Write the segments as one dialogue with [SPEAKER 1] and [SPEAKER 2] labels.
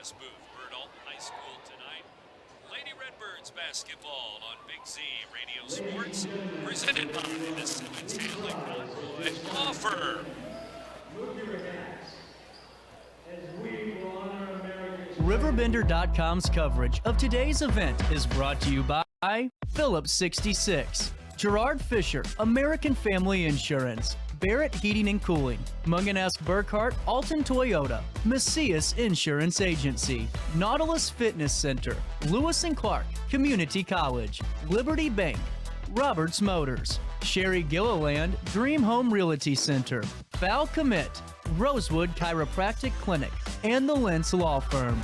[SPEAKER 1] West Booth. We're at Alton High School tonight. Lady Redbirds basketball on Big Z Radio Sports, presented by the Simmons Handling Convoy Offer.
[SPEAKER 2] RiverBender.com's coverage of today's event is brought to you by Phillips 66, Gerard Fisher, American Family Insurance, Barrett Heating and Cooling, Munganess Burkhart, Alton Toyota, Macias Insurance Agency, Nautilus Fitness Center, Lewis and Clark Community College, Liberty Bank, Roberts Motors, Sherry Gilliland Dream Home Realty Center, Val Commit, Rosewood Chiropractic Clinic, and the Lentz Law Firm.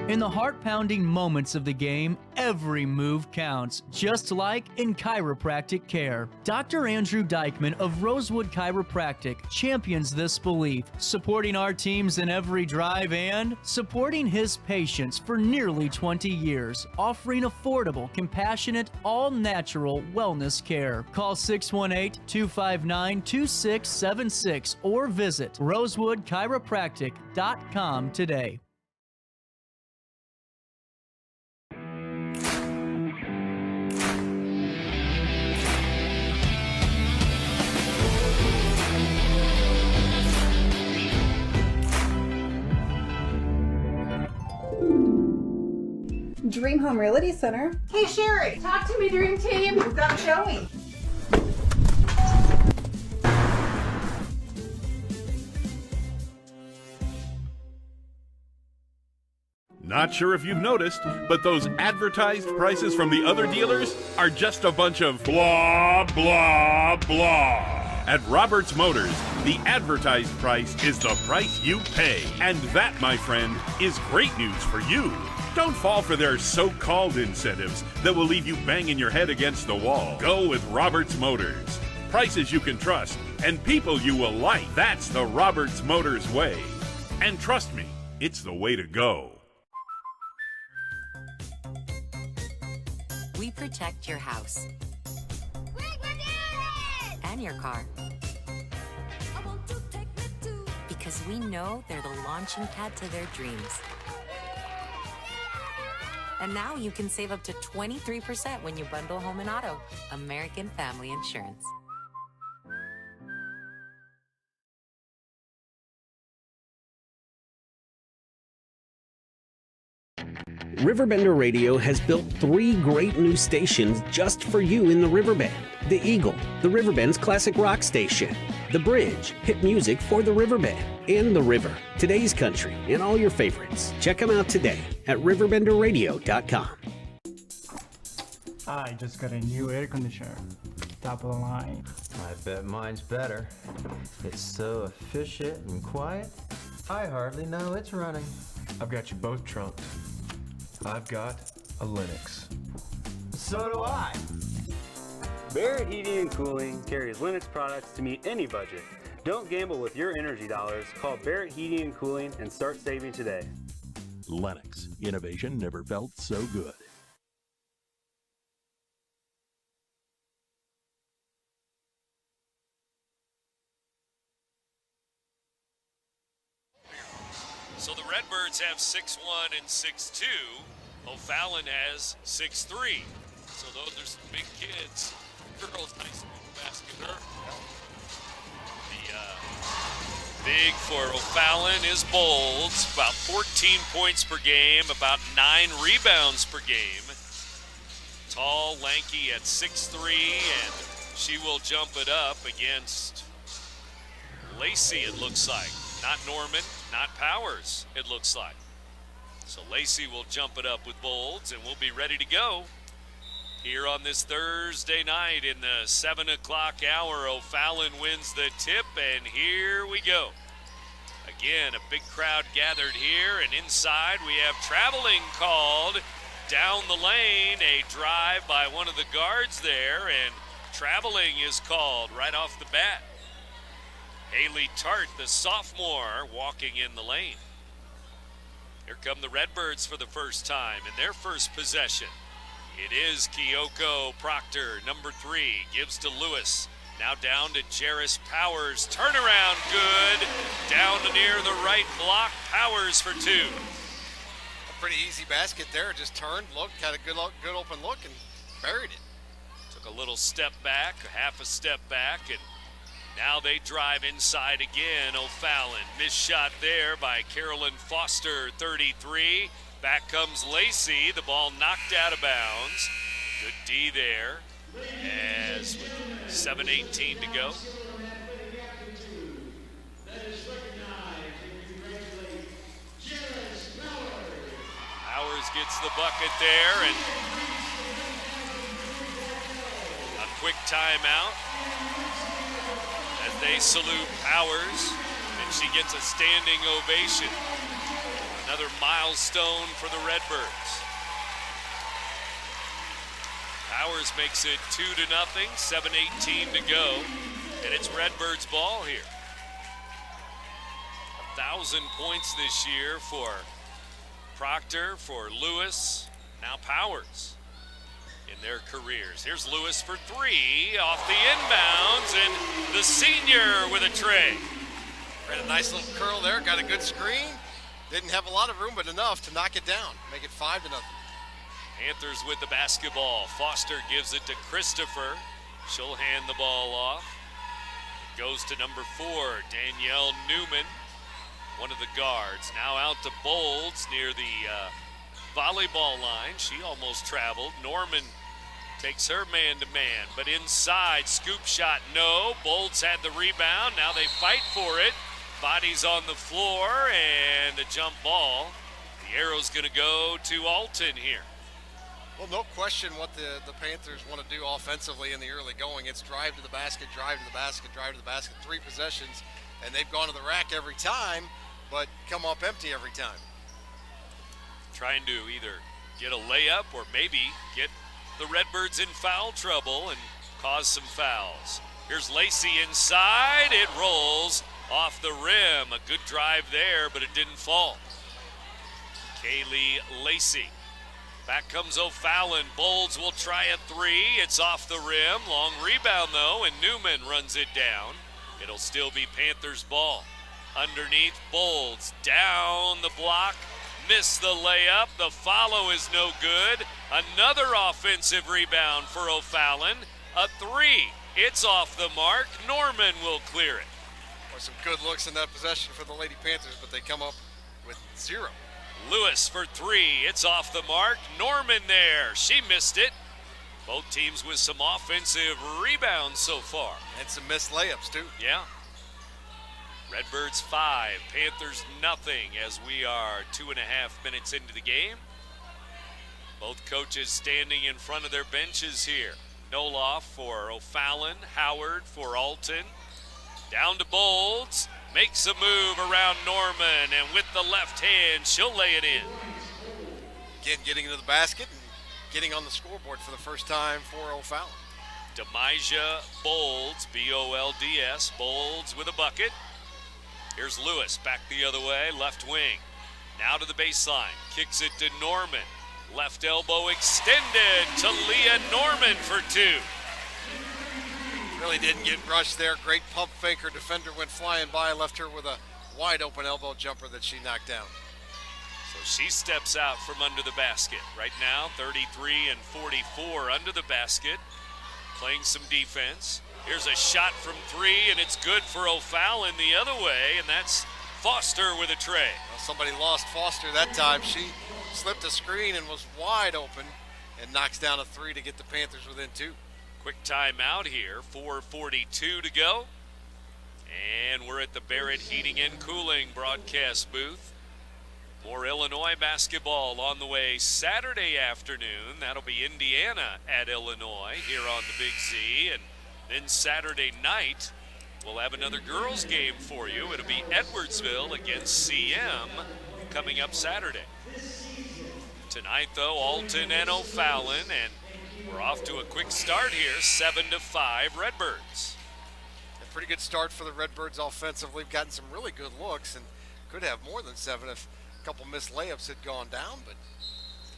[SPEAKER 2] In the heart-pounding moments of the game, every move counts, just like in chiropractic care. Dr. Andrew Dykman of Rosewood Chiropractic champions this belief, supporting our teams in every drive and supporting his patients for nearly 20 years, offering affordable, compassionate, all-natural wellness care. Call 618-259-2676 or visit rosewoodchiropractic.com today.
[SPEAKER 3] Dream Home Realty Center.
[SPEAKER 4] Hey Sherry, talk to me, Dream Team. We've got a showing.
[SPEAKER 5] Not sure if you've noticed, but those advertised prices from the other dealers are just a bunch of blah, blah, blah. At Roberts Motors, the advertised price is the price you pay. And that, my friend, is great news for you. Don't fall for their so-called incentives that will leave you banging your head against the wall. Go with Roberts Motors. Prices you can trust and people you will like. That's the Roberts Motors way. And trust me, it's the way to go.
[SPEAKER 6] We protect your house and your car because we know they're the launching pad to their dreams. And now you can save up to 23% when you bundle home and auto. American Family Insurance.
[SPEAKER 7] RiverBender Radio has built 3 great new stations just for you in the Riverbend. The Eagle, the Riverbend's classic rock station. The Bridge, hit music for the Riverbend. And The River, today's country, and all your favorites. Check them out today at RiverBender.com.
[SPEAKER 8] I just got a new air conditioner. Top of the line.
[SPEAKER 9] I bet mine's better. It's so efficient and quiet, I hardly know it's running.
[SPEAKER 8] I've got you both trunked. I've got a Linux.
[SPEAKER 9] So do I.
[SPEAKER 10] Barrett Heating and Cooling carries Linux products to meet any budget. Don't gamble with your energy dollars. Call Barrett Heating and Cooling and start saving today.
[SPEAKER 11] Lennox. Innovation never felt so good.
[SPEAKER 1] So the Redbirds have 6-1 and 6-2. O'Fallon has 6-3. So those are some big kids. Girls high school basketball. The big for O'Fallon is Bolds, about 14 points per game, about 9 rebounds per game. Tall, lanky at 6'3", and she will jump it up against Lacey, it looks like. Not Norman, not Powers, it looks like. So Lacey will jump it up with Bolds, and we'll be ready to go. Here on this Thursday night in the 7 o'clock hour, O'Fallon wins the tip, and here we go. Again, a big crowd gathered here, and inside we have traveling called down the lane. A drive by one of the guards there, and traveling is called right off the bat. Haley Tart, the sophomore, walking in the lane. Here come the Redbirds for the first time in their first possession. It is Kyoko Proctor, number 3, gives to Lewis. Now down to Jarris Powers. Turnaround good. Down to near the right block. Powers for 2.
[SPEAKER 3] A pretty easy basket there. Just turned, looked, had a good open look, and buried it.
[SPEAKER 1] Took a little step back, half a step back, and now they drive inside again. O'Fallon, missed shot there by Carolyn Foster, 33. Back comes Lacey. The ball knocked out of bounds. Good D there. As with 7:18 to go. Powers gets the bucket there, and a quick timeout as they salute Powers, and she gets a standing ovation. Another milestone for the Redbirds. Powers makes it 2-0, 7:18 to go, and it's Redbirds ball here. 1,000 points this year for Proctor, for Lewis, now Powers in their careers. Here's Lewis for 3 off the inbounds, and the senior with a tray.
[SPEAKER 3] Ran a nice little curl there, got a good screen. Didn't have a lot of room, but enough to knock it down, make it 5-0.
[SPEAKER 1] Panthers with the basketball. Foster gives it to Christopher. She'll hand the ball off. It goes to number 4, Danielle Newman, one of the guards. Now out to Bolds near the volleyball line. She almost traveled. Norman takes her man-to-man, but inside, scoop shot, no. Bolds had the rebound. Now they fight for it. Bodies on the floor, and a jump ball. The arrow's going to go to Alton here.
[SPEAKER 3] Well, no question what the Panthers want to do offensively in the early going. It's drive to the basket, drive to the basket, drive to the basket, 3 possessions, and they've gone to the rack every time, but come up empty every time.
[SPEAKER 1] Trying to either get a layup or maybe get the Redbirds in foul trouble and cause some fouls. Here's Lacey inside. It rolls off the rim. A good drive there, but it didn't fall. Kaylee Lacey. Back comes O'Fallon. Bolds will try a 3. It's off the rim. Long rebound, though, and Newman runs it down. It'll still be Panthers ball. Underneath, Bolds. Down the block. Missed the layup. The follow is no good. Another offensive rebound for O'Fallon. A 3. It's off the mark. Norman will clear it.
[SPEAKER 3] Well, some good looks in that possession for the Lady Panthers, but they come up with 0.
[SPEAKER 1] Lewis for 3. It's off the mark. Norman there. She missed it. Both teams with some offensive rebounds so far.
[SPEAKER 3] And some missed layups, too.
[SPEAKER 1] Yeah. Redbirds 5, Panthers nothing as we are 2.5 minutes into the game. Both coaches standing in front of their benches here. Noloff for O'Fallon, Howard for Alton. Down to Bolds. Makes a move around Norman, and with the left hand, she'll lay it in.
[SPEAKER 3] Again, getting into the basket and getting on the scoreboard for the first time for O'Fallon.
[SPEAKER 1] Demijah Bolds, B-O-L-D-S, Bolds with a bucket. Here's Lewis, back the other way, left wing. Now to the baseline, kicks it to Norman. Left elbow extended to Leah Norman for 2.
[SPEAKER 3] Really didn't get rushed there. Great pump fake. Her defender went flying by, left her with a wide open elbow jumper that she knocked down.
[SPEAKER 1] So she steps out from under the basket. Right now, 33 and 44 under the basket, playing some defense. Here's a shot from 3, and it's good for O'Fallon the other way, and that's Foster with a tray.
[SPEAKER 3] Well, somebody lost Foster that time. She slipped a screen and was wide open and knocks down a 3 to get the Panthers within 2.
[SPEAKER 1] Quick timeout here, 4:42 to go. And we're at the Barrett Heating and Cooling broadcast booth. More Illinois basketball on the way Saturday afternoon. That'll be Indiana at Illinois here on the Big Z. And then Saturday night, we'll have another girls game for you. It'll be Edwardsville against CM coming up Saturday. Tonight, though, Alton and O'Fallon, and we're off to a quick start here, 7-5 Redbirds.
[SPEAKER 3] A pretty good start for the Redbirds offensively. We've gotten some really good looks and could have more than 7 if a couple missed layups had gone down, but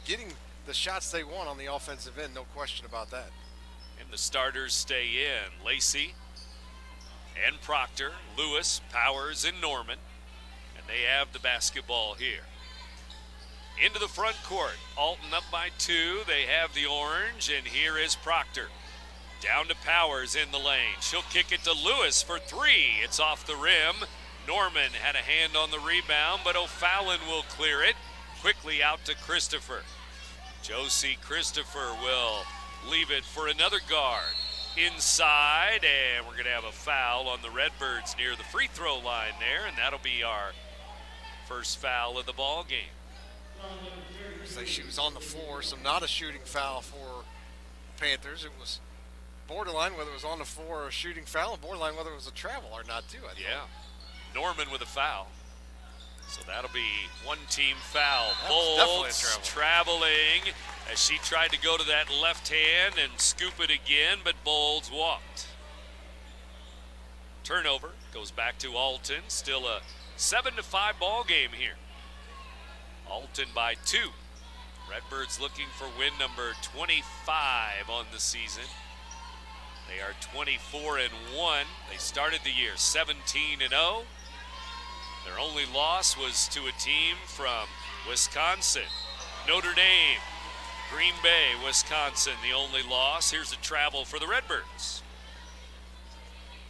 [SPEAKER 3] getting the shots they want on the offensive end, no question about that.
[SPEAKER 1] And the starters stay in. Lacey and Proctor, Lewis, Powers, and Norman. And they have the basketball here. Into the front court. Alton up by 2. They have the orange, and here is Proctor. Down to Powers in the lane. She'll kick it to Lewis for 3. It's off the rim. Norman had a hand on the rebound, but O'Fallon will clear it. Quickly out to Christopher. Josie Christopher will leave it for another guard. Inside, and we're going to have a foul on the Redbirds near the free throw line there, and that'll be our first foul of the ball game.
[SPEAKER 3] Looks like she was on the floor, so not a shooting foul for the Panthers. It was borderline whether it was on the floor or a shooting foul, and borderline whether it was a travel or not, too, I think.
[SPEAKER 1] Yeah. Norman with a foul. So that'll be one team foul.
[SPEAKER 3] Bolts
[SPEAKER 1] traveling as she tried to go to that left hand and scoop it again, but Bolds walked. Turnover goes back to Alton. Still a 7-5 ball game here. Alton by 2. Redbirds looking for win number 25 on the season. They are 24-1. They started the year 17-0. Their only loss was to a team from Wisconsin. Notre Dame, Green Bay, Wisconsin, the only loss. Here's a travel for the Redbirds.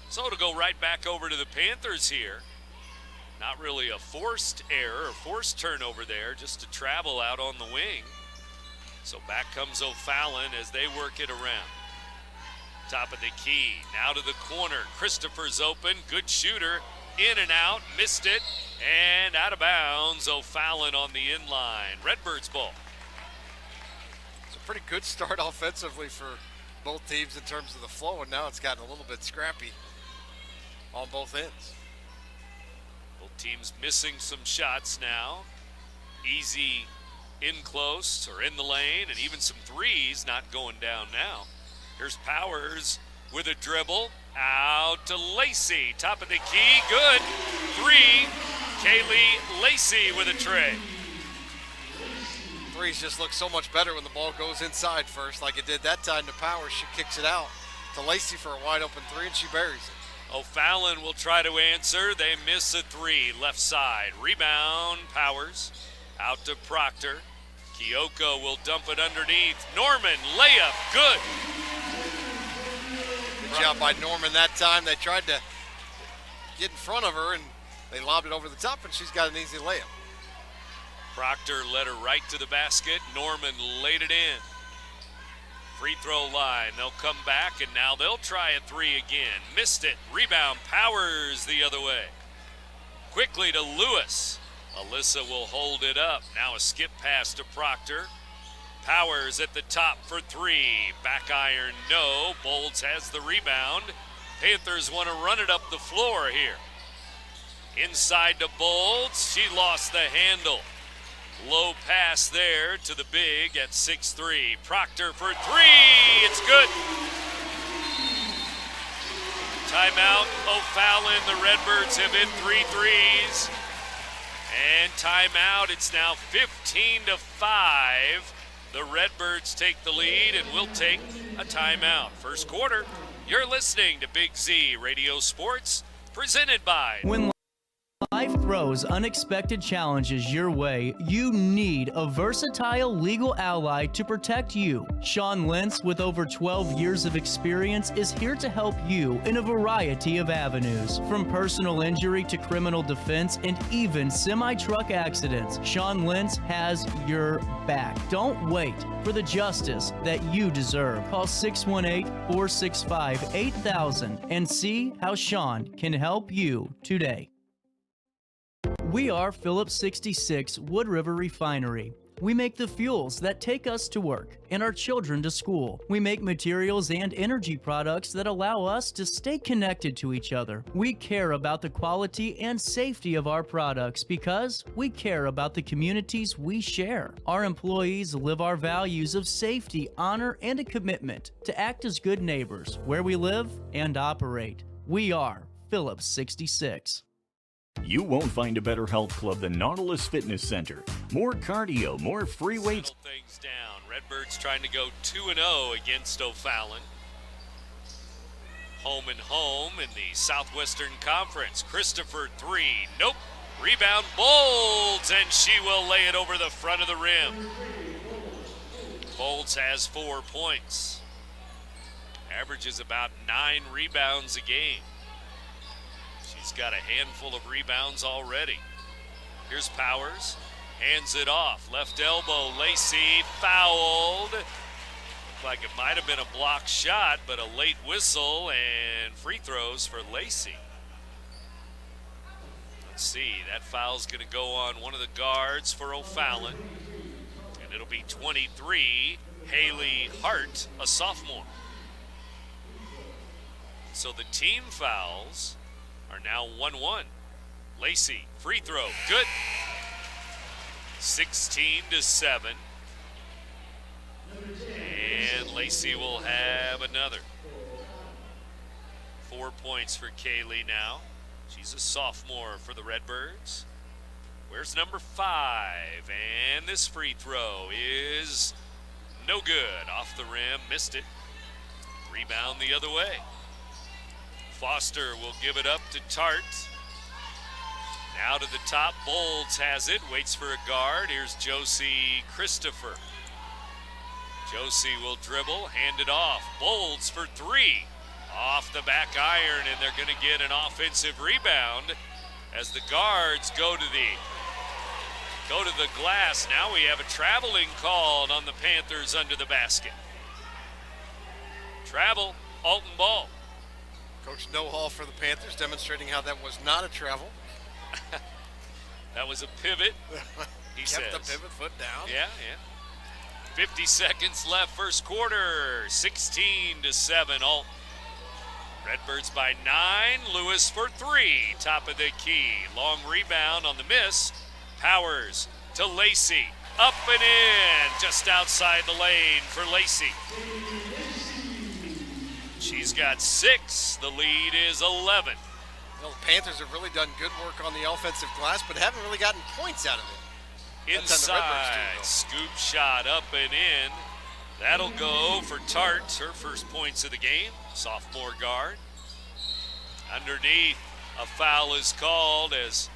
[SPEAKER 1] So to go right back over to the Panthers here. Not really a forced error or forced turnover there, just a travel out on the wing. So back comes O'Fallon as they work it around. Top of the key, now to the corner. Christopher's open, good shooter. In and out, missed it, and out of bounds. O'Fallon on the inline. Redbirds ball.
[SPEAKER 3] It's a pretty good start offensively for both teams in terms of the flow, and now it's gotten a little bit scrappy on both ends.
[SPEAKER 1] Both teams missing some shots now. Easy in close or in the lane, and even some threes not going down now. Here's Powers with a dribble. Out to Lacey, top of the key, good. 3, Kaylee Lacey with a tray.
[SPEAKER 3] Threes just look so much better when the ball goes inside first, like it did that time to Powers. She kicks it out to Lacey for a wide open 3, and she buries it.
[SPEAKER 1] O'Fallon will try to answer. They miss a 3, left side. Rebound, Powers. Out to Proctor. Kyoko will dump it underneath. Norman, layup, good.
[SPEAKER 3] Good job by Norman that time. They tried to get in front of her, and they lobbed it over the top, and she's got an easy layup.
[SPEAKER 1] Proctor led her right to the basket. Norman laid it in. Free throw line. They'll come back, and now they'll try a 3 again. Missed it. Rebound. Powers the other way. Quickly to Lewis. Alyssa will hold it up. Now a skip pass to Proctor. Powers at the top for 3. Back iron, no. Bolds has the rebound. Panthers want to run it up the floor here. Inside to Bolds. She lost the handle. Low pass there to the big at 6'3". Proctor for 3. It's good. Timeout. O'Fallon. The Redbirds have hit 3 threes. And timeout. It's now 15-5. The Redbirds take the lead, and we'll take a timeout. First quarter, you're listening to Big Z Radio Sports, presented by...
[SPEAKER 2] When life throws unexpected challenges your way, you need a versatile legal ally to protect you. Sean Lentz, with over 12 years of experience, is here to help you in a variety of avenues. From personal injury to criminal defense and even semi-truck accidents, Sean Lentz has your back. Don't wait for the justice that you deserve. Call 618-465-8000 and see how Sean can help you today. We are Phillips 66 Wood River Refinery. We make the fuels that take us to work and our children to school. We make materials and energy products that allow us to stay connected to each other. We care about the quality and safety of our products because we care about the communities we share. Our employees live our values of safety, honor, and a commitment to act as good neighbors where we live and operate. We are Phillips 66.
[SPEAKER 12] You won't find a better health club than Nautilus Fitness Center. More cardio, more free weights.
[SPEAKER 1] Settle things down. Redbirds trying to go 2-0 against O'Fallon. Home and home in the Southwestern Conference. Christopher, 3. Nope. Rebound, Bolds, and she will lay it over the front of the rim. Bolds has 4 points. Averages about 9 rebounds a game. She's got a handful of rebounds already. Here's Powers. Hands it off. Left elbow, Lacey fouled. Looked like it might have been a blocked shot, but a late whistle and free throws for Lacey. Let's see, that foul's going to go on one of the guards for O'Fallon. And it'll be 23, Haley Hart, a sophomore. So the team fouls are now 1-1. Lacey, free throw, good. 16-7. And Lacey will have another. 4 points for Kaylee now. She's a sophomore for the Redbirds. Where's number 5? And this free throw is no good. Off the rim, missed it. Rebound the other way. Foster will give it up to Tart. Now to the top, Bolds has it, waits for a guard. Here's Josie Christopher. Josie will dribble, hand it off. Bolds for 3. Off the back iron, and they're going to get an offensive rebound as the guards go to the glass. Now we have a traveling called on the Panthers under the basket. Travel, Alton ball.
[SPEAKER 3] Coach No-Hall for the Panthers demonstrating how that was not a travel.
[SPEAKER 1] That was a pivot, he
[SPEAKER 3] Kept
[SPEAKER 1] says.
[SPEAKER 3] the pivot foot down.
[SPEAKER 1] Yeah. 50 seconds left, first quarter. 16-7, Alton. Redbirds by 9. Lewis for 3. Top of the key. Long rebound on the miss. Powers to Lacey. Up and in. Just outside the lane for Lacey. She's got 6. The lead is 11.
[SPEAKER 3] Well, the Panthers have really done good work on the offensive glass, but haven't really gotten points out of it.
[SPEAKER 1] Inside. Scoop shot up and in. That'll go for Tart, her first points of the game, sophomore guard. Underneath, a foul is called as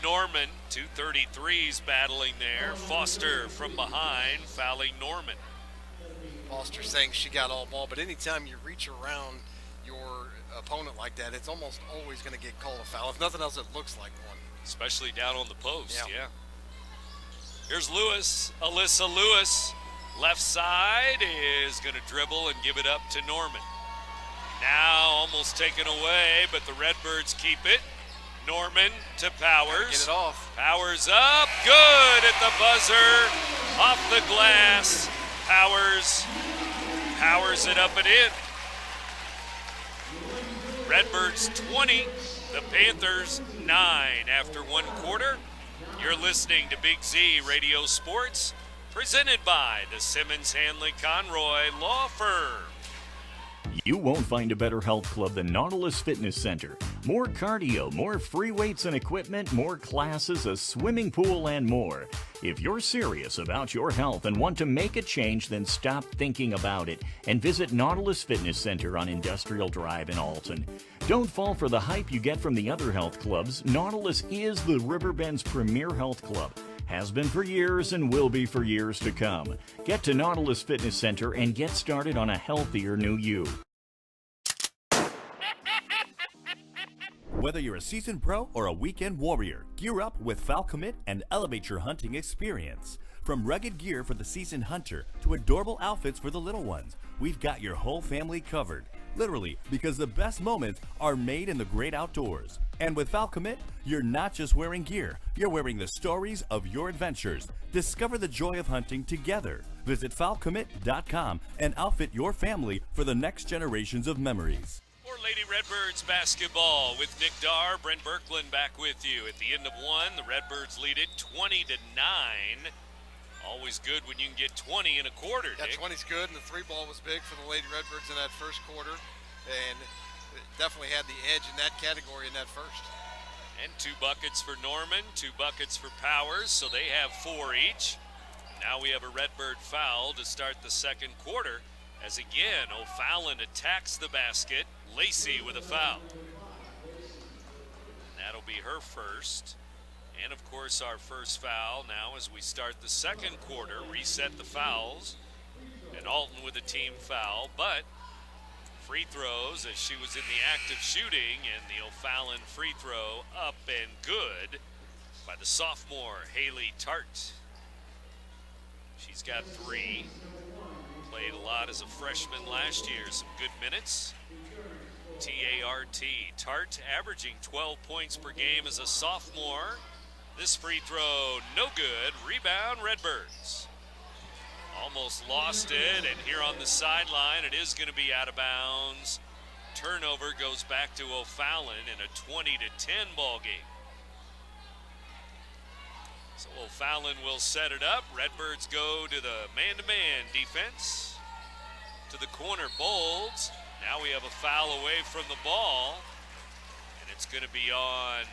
[SPEAKER 1] Norman, 233s battling there. Foster from behind, fouling Norman.
[SPEAKER 3] Foster saying she got all ball, but anytime you reach around your opponent like that, it's almost always going to get called a foul. If nothing else, it looks like one.
[SPEAKER 1] Especially down on the post, yeah. Here's Lewis, Alyssa Lewis. Left side is going to dribble and give it up to Norman. Now almost taken away, but the Redbirds keep it. Norman to Powers.
[SPEAKER 3] Get it off.
[SPEAKER 1] Powers up, good at the buzzer. Off the glass. Powers it up and in. Redbirds 20, the Panthers 9 after 1 quarter. You're listening to Big Z Radio Sports, presented by the Simmons Hanley Conroy Law Firm.
[SPEAKER 12] You won't find a better health club than Nautilus Fitness Center. More cardio, more free weights and equipment, more classes, a swimming pool, and more. If you're serious about your health and want to make a change, then stop thinking about it and visit Nautilus Fitness Center on Industrial Drive in Alton. Don't fall for the hype you get from the other health clubs. Nautilus is the Riverbend's premier health club. Has been for years and will be for years to come. Get to Nautilus Fitness Center and get started on a healthier new you.
[SPEAKER 13] Whether you're a seasoned pro or a weekend warrior, gear up with Falcommit and elevate your hunting experience. From rugged gear for the seasoned hunter to adorable outfits for the little ones, we've got your whole family covered. Literally, because the best moments are made in the great outdoors. And with Falcommit, you're not just wearing gear, you're wearing the stories of your adventures. Discover the joy of hunting together. Visit Falcommit.com and outfit your family for the next generations of memories.
[SPEAKER 1] For Lady Redbirds basketball with Nick Darr, Brent Berkland back with you. At the end of 1, the Redbirds lead it 20-9. Always good when you can get 20 in a quarter,
[SPEAKER 3] Yeah,
[SPEAKER 1] Nick.
[SPEAKER 3] 20's good, and the 3-ball was big for the Lady Redbirds in that first quarter, and definitely had the edge in that category in that first.
[SPEAKER 1] And 2 buckets for Norman, 2 buckets for Powers, so they have 4 each. Now we have a Redbird foul to start the second quarter As again, O'Fallon attacks the basket. Lacey with a foul. That'll be her first. And of course our first foul now as we start the second quarter. Reset the fouls. And Alton with a team foul, but free throws as she was in the act of shooting, and the O'Fallon free throw up and good by the sophomore Haley Tart. She's got 3. Played a lot as a freshman last year, some good minutes. T-A-R-T. Tart averaging 12 points per game as a sophomore. This free throw, no good. Rebound, Redbirds. Almost lost it, and here on the sideline, it is going to be out of bounds. Turnover goes back to O'Fallon in a 20-10 ball game. So O'Fallon will set it up. Redbirds go to the man-to-man defense. To the corner, Bolds. Now we have a foul away from the ball. And it's going to be on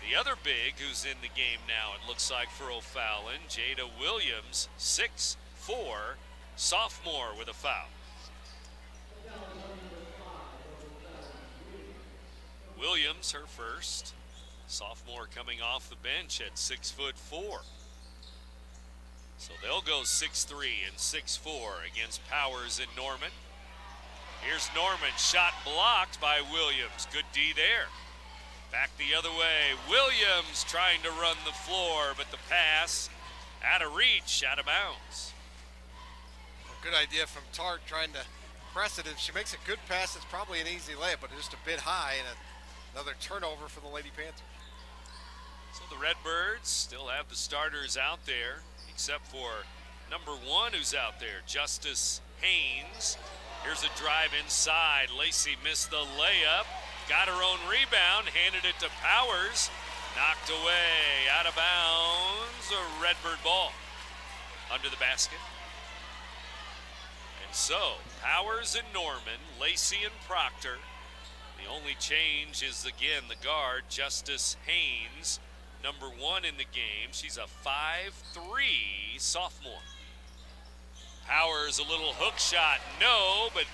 [SPEAKER 1] the other big who's in the game now, it looks like, for O'Fallon. Jada Williams, 6'4", sophomore with a foul. Williams, her first. Sophomore coming off the bench at 6'4". So they'll go 6'3" and 6'4" against Powers and Norman. Here's Norman, shot blocked by Williams. Good D there. Back the other way. Williams trying to run the floor, but the pass out of reach, out of bounds.
[SPEAKER 3] Good idea from Tart trying to press it. If she makes a good pass, it's probably an easy layup, but just a bit high, and another turnover for the Lady Panthers.
[SPEAKER 1] So the Redbirds still have the starters out there, except for number 1 who's out there, Justice Haynes. Here's a drive inside. Lacey missed the layup, got her own rebound, handed it to Powers, knocked away, out of bounds, a Redbird ball under the basket. And so, Powers and Norman, Lacey and Proctor. The only change is, again, the guard, Justice Haynes, number 1 in the game. She's a 5'3" sophomore. Powers, a little hook shot, no, but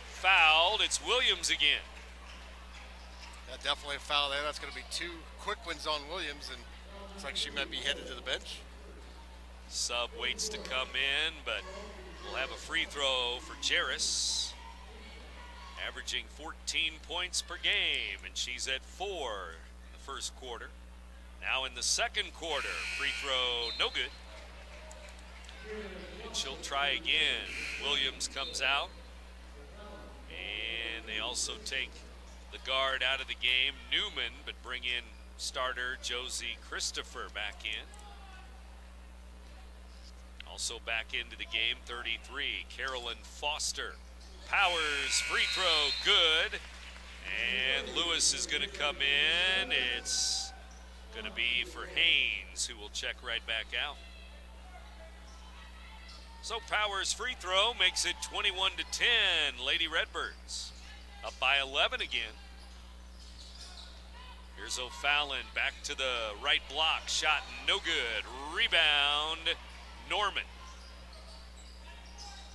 [SPEAKER 1] fouled. It's Williams again.
[SPEAKER 3] Yeah, definitely a foul there. That's going to be 2 quick ones on Williams, and looks like she might be headed to the bench.
[SPEAKER 1] Sub waits to come in, but we'll have a free throw for Jairus. Averaging 14 points per game, and she's at 4 in the first quarter. Now in the second quarter, free throw, no good. And she'll try again. Williams comes out. And they also take the guard out of the game, Newman, but bring in starter Josie Christopher back in. Also back into the game, 33, Carolyn Foster. Powers, free throw, good. And Lewis is going to come in. It's going to be for Haynes, who will check right back out. So Powers' free throw makes it 21-10, Lady Redbirds. Up by 11 again. Here's O'Fallon back to the right block. Shot no good. Rebound, Norman.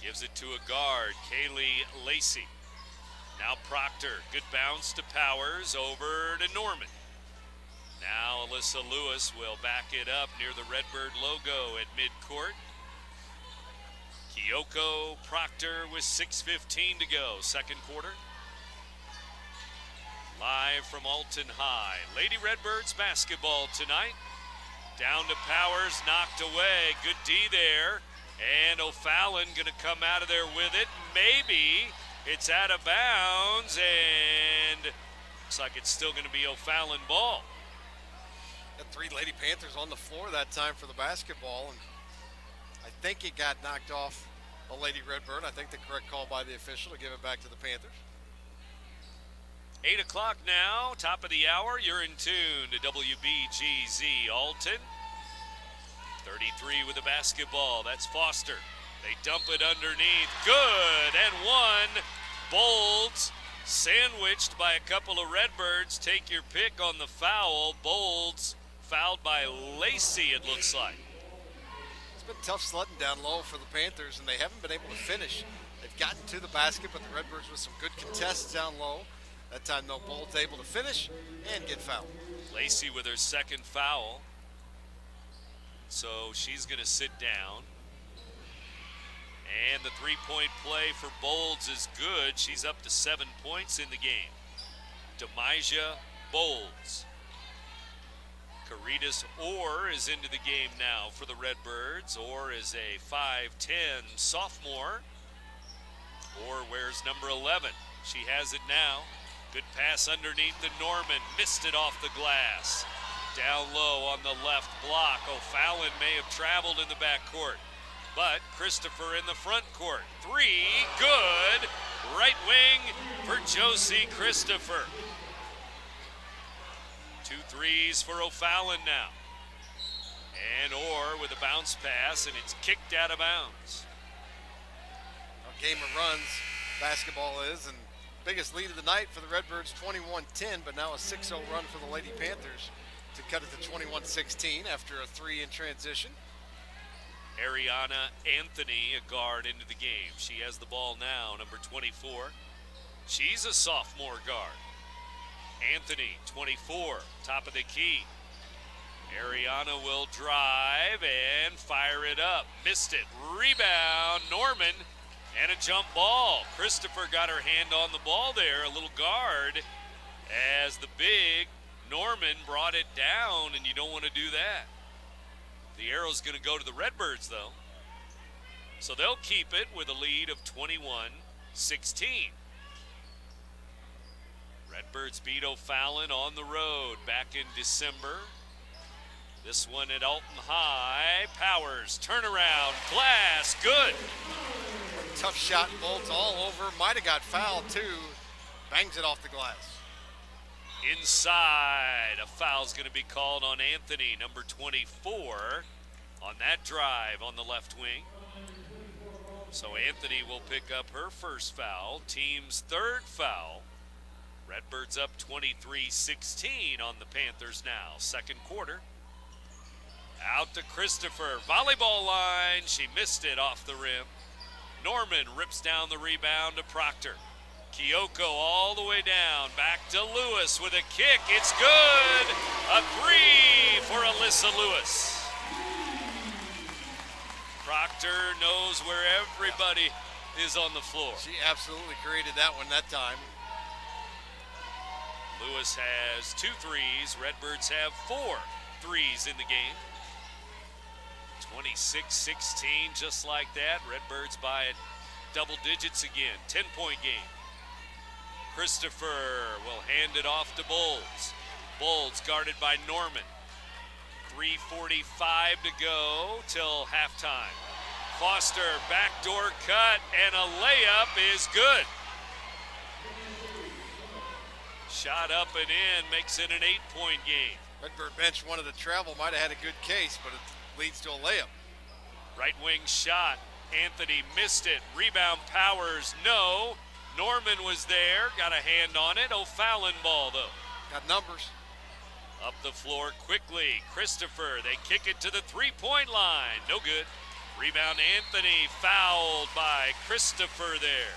[SPEAKER 1] Gives it to a guard, Kaylee Lacey. Now Proctor. Good bounce to Powers. Over to Norman. Now Alyssa Lewis will back it up near the Redbird logo at midcourt. Kyoko Proctor with 6:15 to go, second quarter. Live from Alton High. Lady Redbirds basketball tonight. Down to Powers, knocked away. Good D there. And O'Fallon going to come out of there with it. Maybe it's out of bounds, and looks like it's still going to be O'Fallon ball.
[SPEAKER 3] Got 3 Lady Panthers on the floor that time for the basketball, and I think it got knocked off a Lady Redbird. I think the correct call by the official to give it back to the Panthers.
[SPEAKER 1] 8 o'clock now, top of the hour. You're in tune to WBGZ Alton. 33 with the basketball. That's Foster. They dump it underneath. Good. And 1. Bolds sandwiched by a couple of Redbirds. Take your pick on the foul. Bolds fouled by Lacey, it looks like.
[SPEAKER 3] It's been tough sledding down low for the Panthers, and they haven't been able to finish. They've gotten to the basket, but the Redbirds with some good contests down low. That time, though, Bold's able to finish and get fouled.
[SPEAKER 1] Lacey with her second foul. So she's going to sit down. And the three-point play for Bolds is good. She's up to 7 points in the game. Demijah Bolds. Caritas Orr is into the game now for the Redbirds. Orr is a 5'10 sophomore. Orr wears number 11. She has it now. Good pass underneath the Norman. Missed it off the glass. Down low on the left block. O'Fallon may have traveled in the backcourt, but Christopher in the front court. Three, good. Right wing for Josie Christopher. 2 threes for O'Fallon now. And Orr with a bounce pass, and it's kicked out of bounds.
[SPEAKER 3] A game of runs, basketball is, and biggest lead of the night for the Redbirds, 21-10, but now a 6-0 run for the Lady Panthers to cut it to 21-16 after a 3 in transition.
[SPEAKER 1] Ariana Anthony, a guard into the game. She has the ball now, number 24. She's a sophomore guard. Anthony, 24, top of the key. Ariana will drive and fire it up. Missed it. Rebound, Norman, and a jump ball. Christopher got her hand on the ball there, a little guard, as the big Norman brought it down, and you don't want to do that. The arrow's going to go to the Redbirds, though. So they'll keep it with a lead of 21-16. Redbirds beat O'Fallon on the road back in December. This one at Alton High. Powers, turnaround, glass, good.
[SPEAKER 3] Tough shot, Bolts all over. Might have got fouled, too. Bangs it off the glass.
[SPEAKER 1] Inside, a foul's going to be called on Anthony, number 24, on that drive on the left wing. So Anthony will pick up her first foul, team's third foul. Redbirds up 23-16 on the Panthers now, second quarter. Out to Christopher, volleyball line, she missed it off the rim. Norman rips down the rebound to Proctor. Kyoko all the way down, back to Lewis with a kick, it's good! A 3 for Alyssa Lewis. Proctor knows where everybody is on the floor.
[SPEAKER 3] She absolutely created that one that time.
[SPEAKER 1] Lewis has 2 threes, Redbirds have 4 threes in the game. 26-16, just like that. Redbirds by double digits again, 10-point game. Christopher will hand it off to Bolds. Bolds guarded by Norman. 3:45 to go till halftime. Foster, backdoor cut, and a layup is good. Shot up and in, makes it an 8-point game.
[SPEAKER 3] Redbird bench wanted to travel, might have had a good case, but it leads to a layup.
[SPEAKER 1] Right wing shot, Anthony missed it. Rebound Powers, no. Norman was there, got a hand on it. O'Fallon ball, though.
[SPEAKER 3] Got numbers.
[SPEAKER 1] Up the floor quickly. Christopher, they kick it to the three-point line. No good. Rebound Anthony, fouled by Christopher there.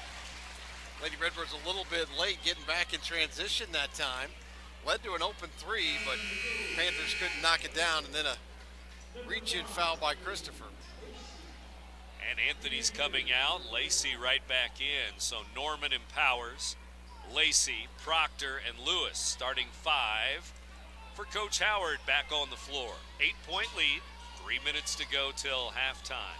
[SPEAKER 3] Lady Redbirds a little bit late getting back in transition that time. Led to an open 3, but Panthers couldn't knock it down, and then a reach-in foul by Christopher.
[SPEAKER 1] And Anthony's coming out, Lacey right back in. So Norman and Powers, Lacey, Proctor, and Lewis starting 5 for Coach Howard back on the floor. 8-point lead, 3 minutes to go till halftime.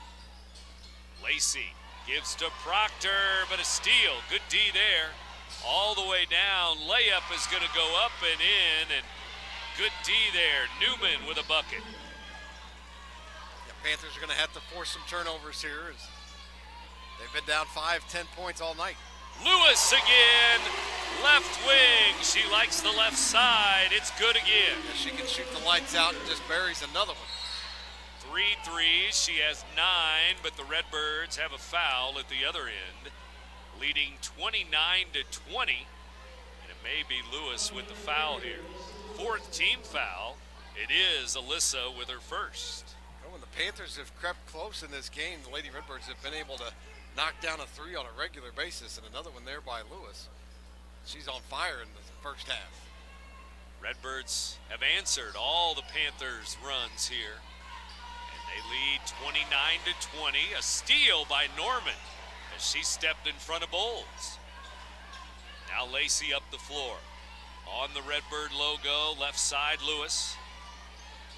[SPEAKER 1] Lacey gives to Proctor, but a steal, good D there. All the way down, layup is going to go up and in, and good D there. Newman with a bucket.
[SPEAKER 3] Panthers are going to have to force some turnovers here as they've been down 5-10 points all night.
[SPEAKER 1] Lewis again, left wing. She likes the left side. It's good again.
[SPEAKER 3] Yeah, she can shoot the lights out and just buries another one.
[SPEAKER 1] 3 threes. She has 9, but the Redbirds have a foul at the other end, leading 29-20. And it may be Lewis with the foul here. 4th team foul. It is Alyssa with her first.
[SPEAKER 3] Oh, and the the Panthers have crept close in this game. The Lady Redbirds have been able to knock down a 3 on a regular basis, and another one there by Lewis. She's on fire in the first half.
[SPEAKER 1] Redbirds have answered all the Panthers' runs here, and they lead 29-20. A steal by Norman as she stepped in front of Bowles. Now Lacey up the floor. On the Redbird logo, left side, Lewis.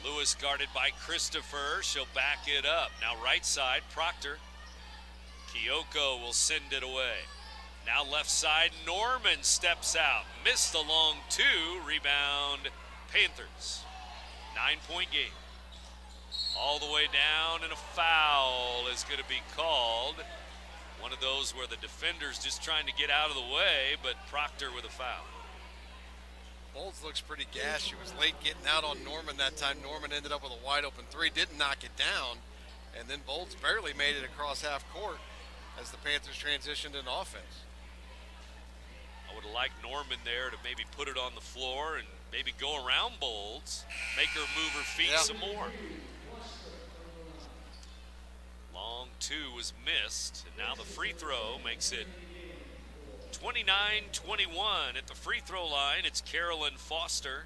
[SPEAKER 1] Lewis guarded by Christopher. She'll back it up. Now right side, Proctor. Kyoko will send it away. Now left side, Norman steps out. Missed the long 2. Rebound, Panthers. 9-point game. All the way down, and a foul is going to be called. One of those where the defender's just trying to get out of the way, but Proctor with a foul.
[SPEAKER 3] Bowles looks pretty gassed. She was late getting out on Norman that time. Norman ended up with a wide open 3, didn't knock it down, and then Bowles barely made it across half court as the Panthers transitioned in offense.
[SPEAKER 1] I would have liked Norman there to maybe put it on the floor and maybe go around Bowles, make her move her feet some more. Long 2 was missed, and now the free throw makes it 29-21 at the free throw line. It's Carolyn Foster.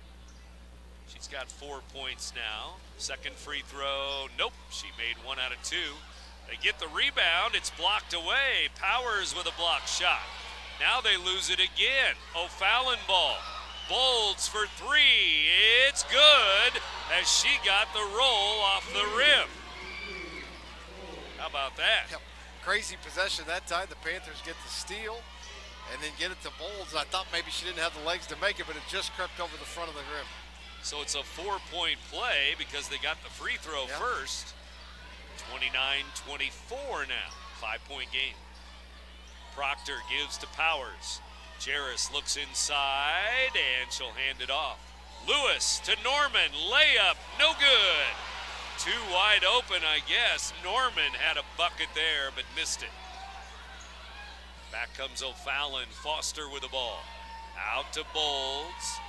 [SPEAKER 1] She's got 4 points now. Second free throw, nope, she made 1 out of 2. They get the rebound, it's blocked away. Powers with a block shot. Now they lose it again. O'Fallon ball. Bolds for 3. It's good as she got the roll off the rim. How about that?
[SPEAKER 3] Yep. Crazy possession that time. The Panthers get the steal and then get it to Bolds. I thought maybe she didn't have the legs to make it, but it just crept over the front of the rim.
[SPEAKER 1] So it's a 4-point play because they got the free throw first. 29-24 now. 5-point game. Proctor gives to Powers. Jarris looks inside and she'll hand it off. Lewis to Norman. Layup, no good. Too wide open, I guess. Norman had a bucket there but missed it. Back comes O'Fallon. Foster with the ball. Out to Bolds.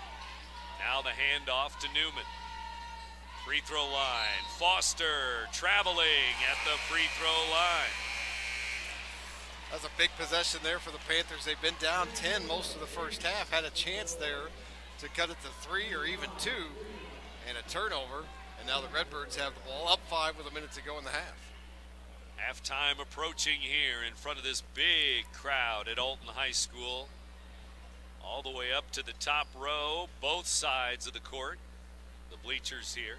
[SPEAKER 1] Now the handoff to Newman. Free throw line. Foster traveling at the free throw line.
[SPEAKER 3] That's a big possession there for the Panthers. They've been down 10 most of the first half. Had a chance there to cut it to 3 or even 2, and a turnover. And now the Redbirds have the ball up 5 with a minute to go in the half.
[SPEAKER 1] Halftime approaching here in front of this big crowd at Alton High School. All the way up to the top row, both sides of the court. The bleachers here.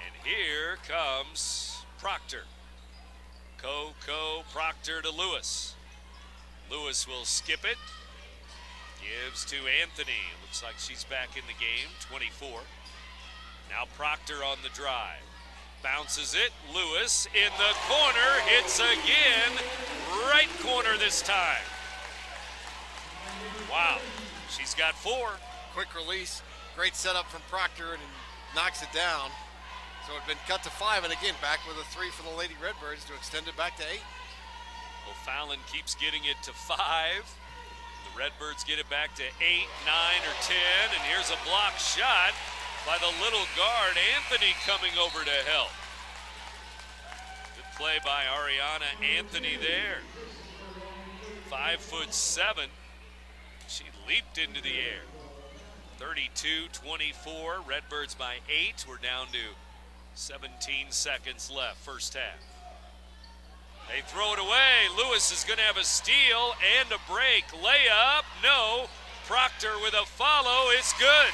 [SPEAKER 1] And here comes Proctor. Proctor to Lewis. Lewis will skip it. Gives to Anthony. Looks like she's back in the game, 24. Now Proctor on the drive. Bounces it. Lewis in the corner. Hits again. Right corner this time. Wow. She's got 4.
[SPEAKER 3] Quick release. Great setup from Proctor and knocks it down. So it's been cut to 5, and again, back with a 3 for the Lady Redbirds to extend it back to 8.
[SPEAKER 1] O'Fallon keeps getting it to 5. The Redbirds get it back to 8, 9, or 10, and here's a block shot by the little guard, Anthony, coming over to help. Good play by Ariana Anthony there. 5'7". She leaped into the air. 32-24, Redbirds by 8. We're down to 17 seconds left, first half. They throw it away. Lewis is going to have a steal and a break. Layup, no. Proctor with a follow, it's good.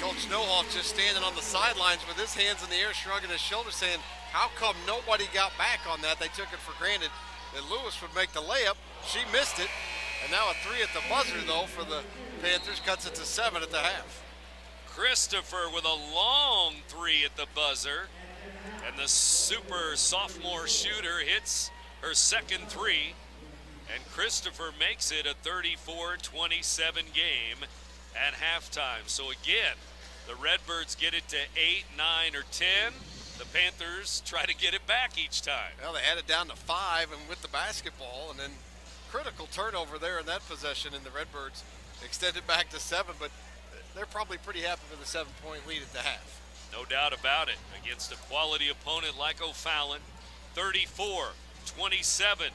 [SPEAKER 3] Coach Nohoff just standing on the sidelines with his hands in the air, shrugging his shoulders, saying, how come nobody got back on that? They took it for granted that Lewis would make the layup. She missed it. And now a 3 at the buzzer, though, for the Panthers, cuts it to 7 at the half.
[SPEAKER 1] Christopher with a long 3 at the buzzer. And the super sophomore shooter hits her second 3. And Christopher makes it a 34-27 game at halftime. So again, the Redbirds get it to 8, 9, or 10. The Panthers try to get it back each time.
[SPEAKER 3] Well, they had it down to 5 and with the basketball, and then critical turnover there in that possession, and the Redbirds extended back to 7, but they're probably pretty happy with the 7-point lead at the half.
[SPEAKER 1] No doubt about it. Against a quality opponent like O'Fallon, 34-27.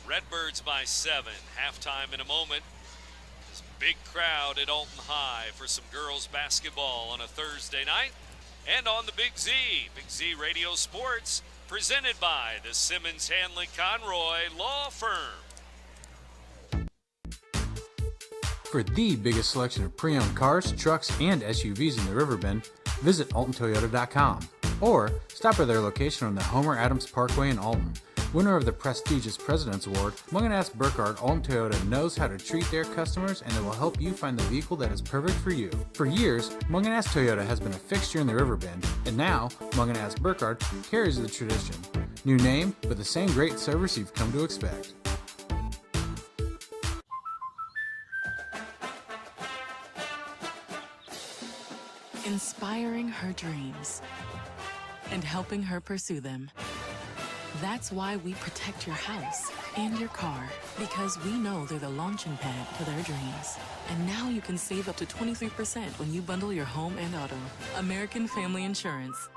[SPEAKER 1] Redbirds by 7. Halftime in a moment. This big crowd at Alton High for some girls basketball on a Thursday night. And on the Big Z Radio Sports, presented by the Simmons Hanley Conroy Law Firm.
[SPEAKER 14] For the biggest selection of pre-owned cars, trucks, and SUVs in the Riverbend, visit AltonToyota.com or stop by their location on the Homer Adams Parkway in Alton. Winner of the prestigious President's Award, Mungan Burkhardt Alton Toyota knows how to treat their customers, and they will help you find the vehicle that is perfect for you. For years, Mungan Toyota has been a fixture in the Riverbend, and now Mungan Burkhardt carries the tradition. New name, but the same great service you've come to expect.
[SPEAKER 15] Inspiring her dreams and helping her pursue them. That's why we protect your house and your car, because we know they're the launching pad to their dreams. And now you can save up to 23% when you bundle your home and auto. American Family Insurance.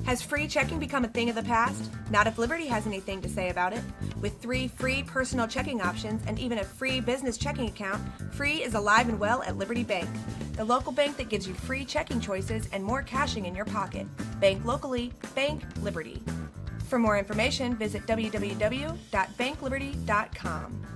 [SPEAKER 4] Has free checking become a thing of the past? Not if Liberty has anything to say about it. With 3 free personal checking options and even a free business checking account, free is alive and well at Liberty Bank, the local bank that gives you free checking choices and more cashing in your pocket. Bank locally, bank Liberty. For more information, visit www.bankliberty.com.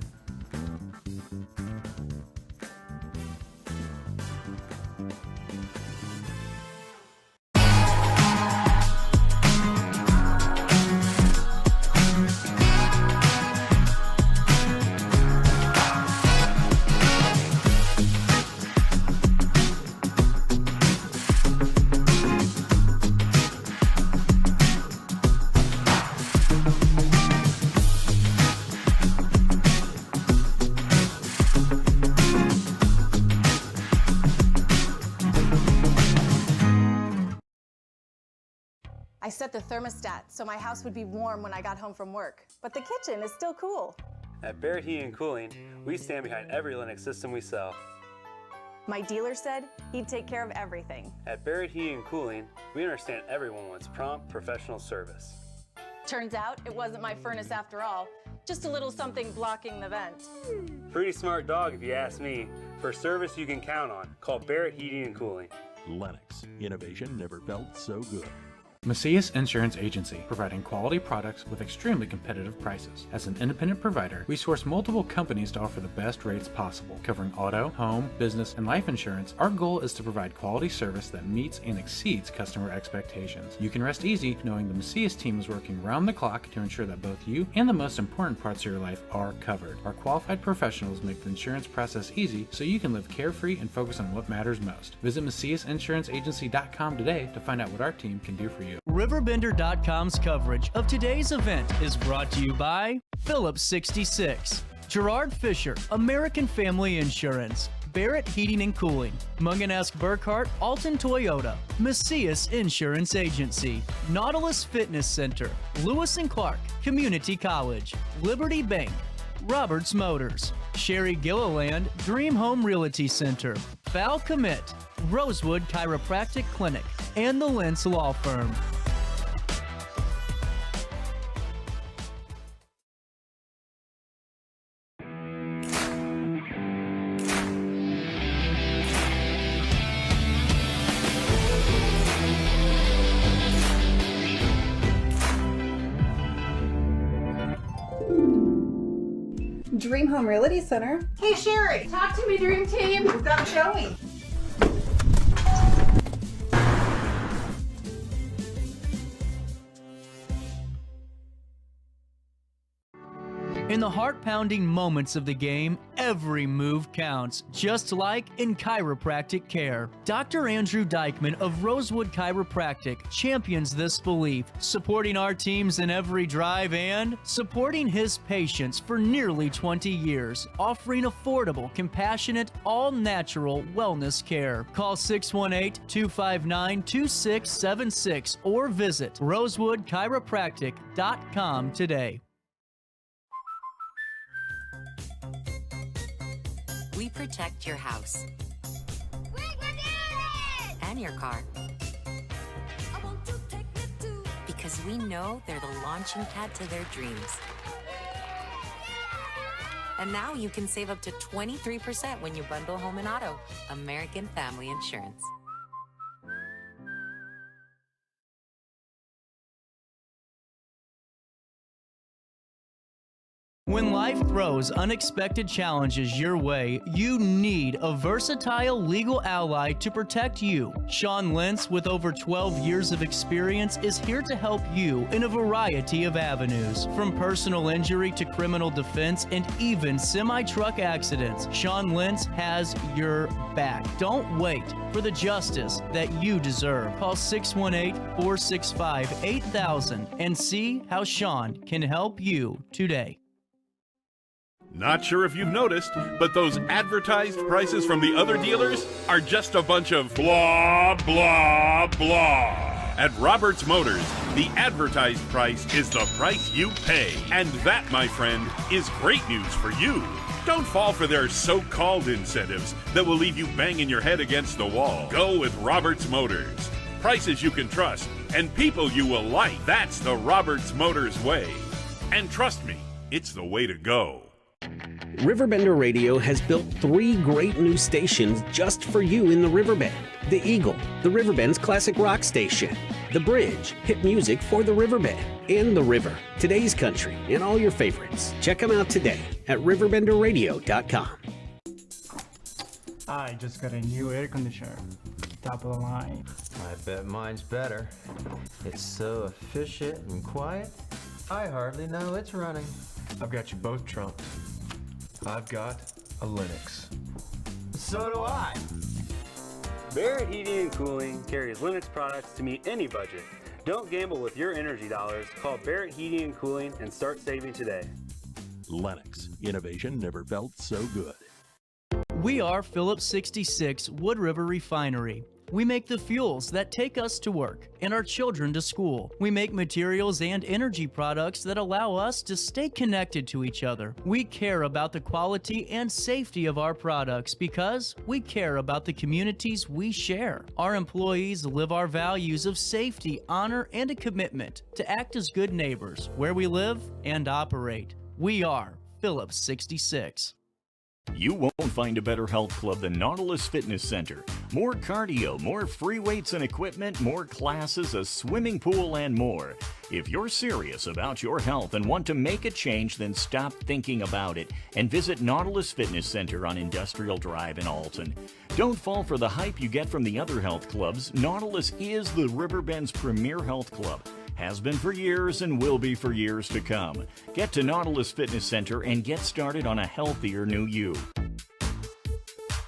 [SPEAKER 16] I set the thermostat so my house would be warm when I got home from work, but the kitchen is still cool.
[SPEAKER 10] At Barrett Heating and Cooling, we stand behind every Lennox system we sell.
[SPEAKER 16] My dealer said he'd take care of everything.
[SPEAKER 10] At Barrett Heating and Cooling, we understand everyone wants prompt, professional service.
[SPEAKER 16] Turns out it wasn't my furnace after all, just a little something blocking the vent.
[SPEAKER 10] Pretty smart dog if you ask me. For service you can count on, call Barrett Heating and Cooling.
[SPEAKER 11] Lennox. Innovation never felt so good.
[SPEAKER 14] Macias Insurance Agency, providing quality products with extremely competitive prices. As an independent provider, we source multiple companies to offer the best rates possible, covering auto, home, business, and life insurance. Our goal is to provide quality service that meets and exceeds customer expectations. You can rest easy knowing the Macias team is working round the clock to ensure that both you and the most important parts of your life are covered. Our qualified professionals make the insurance process easy so you can live carefree and focus on what matters most. Visit MaciasInsuranceAgency.com today to find out what our team can do for you.
[SPEAKER 2] RiverBender.com's coverage of today's event is brought to you by Phillips 66, Gerard Fisher, American Family Insurance, Barrett Heating and Cooling, Mungan Burkhardt, Alton Toyota, Macias Insurance Agency, Nautilus Fitness Center, Lewis and Clark Community College, Liberty Bank, Roberts Motors, Sherry Gilliland Dream Home Realty Center, Val Commit, Rosewood Chiropractic Clinic, and the Lentz Law Firm.
[SPEAKER 16] Dream Home Realty Center.
[SPEAKER 4] Hey Sherry, talk to me, Dream Team. We've got a showing.
[SPEAKER 2] In the heart-pounding moments of the game, every move counts, just like in chiropractic care. Dr. Andrew Dykman of Rosewood Chiropractic champions this belief, supporting our teams in every drive and supporting his patients for nearly 20 years, offering affordable, compassionate, all-natural wellness care. Call 618-259-2676 or visit rosewoodchiropractic.com today.
[SPEAKER 6] we protect your house and your car. Because we know they're the launching pad to their dreams. And now you can save up to 23% when you bundle home and auto. American Family Insurance.
[SPEAKER 2] When life throws unexpected challenges your way, you need a versatile legal ally to protect you. Sean Lentz, with over 12 years of experience, is here to help you in a variety of avenues. From personal injury to criminal defense and even semi-truck accidents, Sean Lentz has your back. Don't wait for the justice that you deserve. Call 618-465-8000 and see how Sean can help you today.
[SPEAKER 5] Not sure if you've noticed, but those advertised prices from the other dealers are just a bunch of blah, blah, blah. At Roberts Motors, the advertised price is the price you pay. And that, my friend, is great news for you. Don't fall for their so-called incentives that will leave you banging your head against the wall. Go with Roberts Motors. Prices you can trust and people you will like. That's the Roberts Motors way. And trust me, it's the way to go.
[SPEAKER 7] RiverBender Radio has built 3 great new stations just for you in the Riverbend. The Eagle, the Riverbend's classic rock station. The Bridge, hit music for the Riverbend. And The River, today's country, and all your favorites. Check them out today at RiverBender.com.
[SPEAKER 17] I just got a new air conditioner. Top of the line.
[SPEAKER 9] I bet mine's better. It's so efficient and quiet, I hardly know it's running.
[SPEAKER 8] I've got you both trumped. I've got a Linux.
[SPEAKER 9] So do I.
[SPEAKER 10] Barrett Heating and Cooling carries Linux products to meet any budget. Don't gamble with your energy dollars. Call Barrett Heating and Cooling and start saving today.
[SPEAKER 11] Lennox. Innovation never felt so good.
[SPEAKER 2] We are Phillips 66 Wood River Refinery. We make the fuels that take us to work and our children to school. We make materials and energy products that allow us to stay connected to each other. We care about the quality and safety of our products because we care about the communities we share. Our employees live our values of safety, honor, and a commitment to act as good neighbors where we live and operate. We are Phillips 66.
[SPEAKER 12] You won't find a better health club than Nautilus Fitness Center. More cardio, more free weights and equipment, more classes, a swimming pool, and more. If you're serious about your health and want to make a change, then stop thinking about it and visit Nautilus Fitness Center on Industrial Drive in Alton. Don't fall for the hype you get from the other health clubs. Nautilus is the Riverbend's premier health club. Has been for years and will be for years to come. Get to Nautilus Fitness Center and get started on a healthier new you.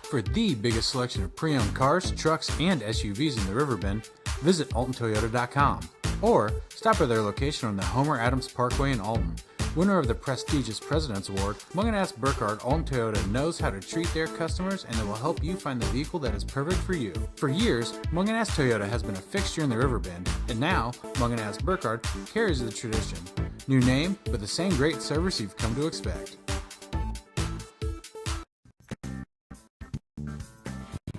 [SPEAKER 14] For the biggest selection of pre-owned cars, trucks, and SUVs in the Riverbend, visit AltonToyota.com or stop by their location on the Homer Adams Parkway in Alton. Winner of the prestigious President's Award, Mungan Burkhardt Alton Toyota knows how to treat their customers, and they will help you find the vehicle that is perfect for you. For years, Mungan Toyota has been a fixture in the Riverbend, and now Mungan Burkhardt carries the tradition. New name, but the same great service you've come to expect.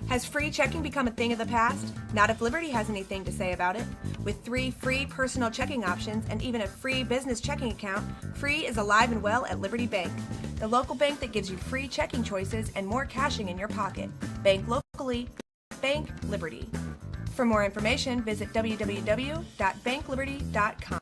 [SPEAKER 4] Has free checking become a thing of the past? Not if Liberty has anything to say about it. With 3 free personal checking options and even a free business checking account, free is alive and well at Liberty Bank, the local bank that gives you free checking choices and more cashing in your pocket. Bank locally, Bank Liberty. For more information, visit www.bankliberty.com.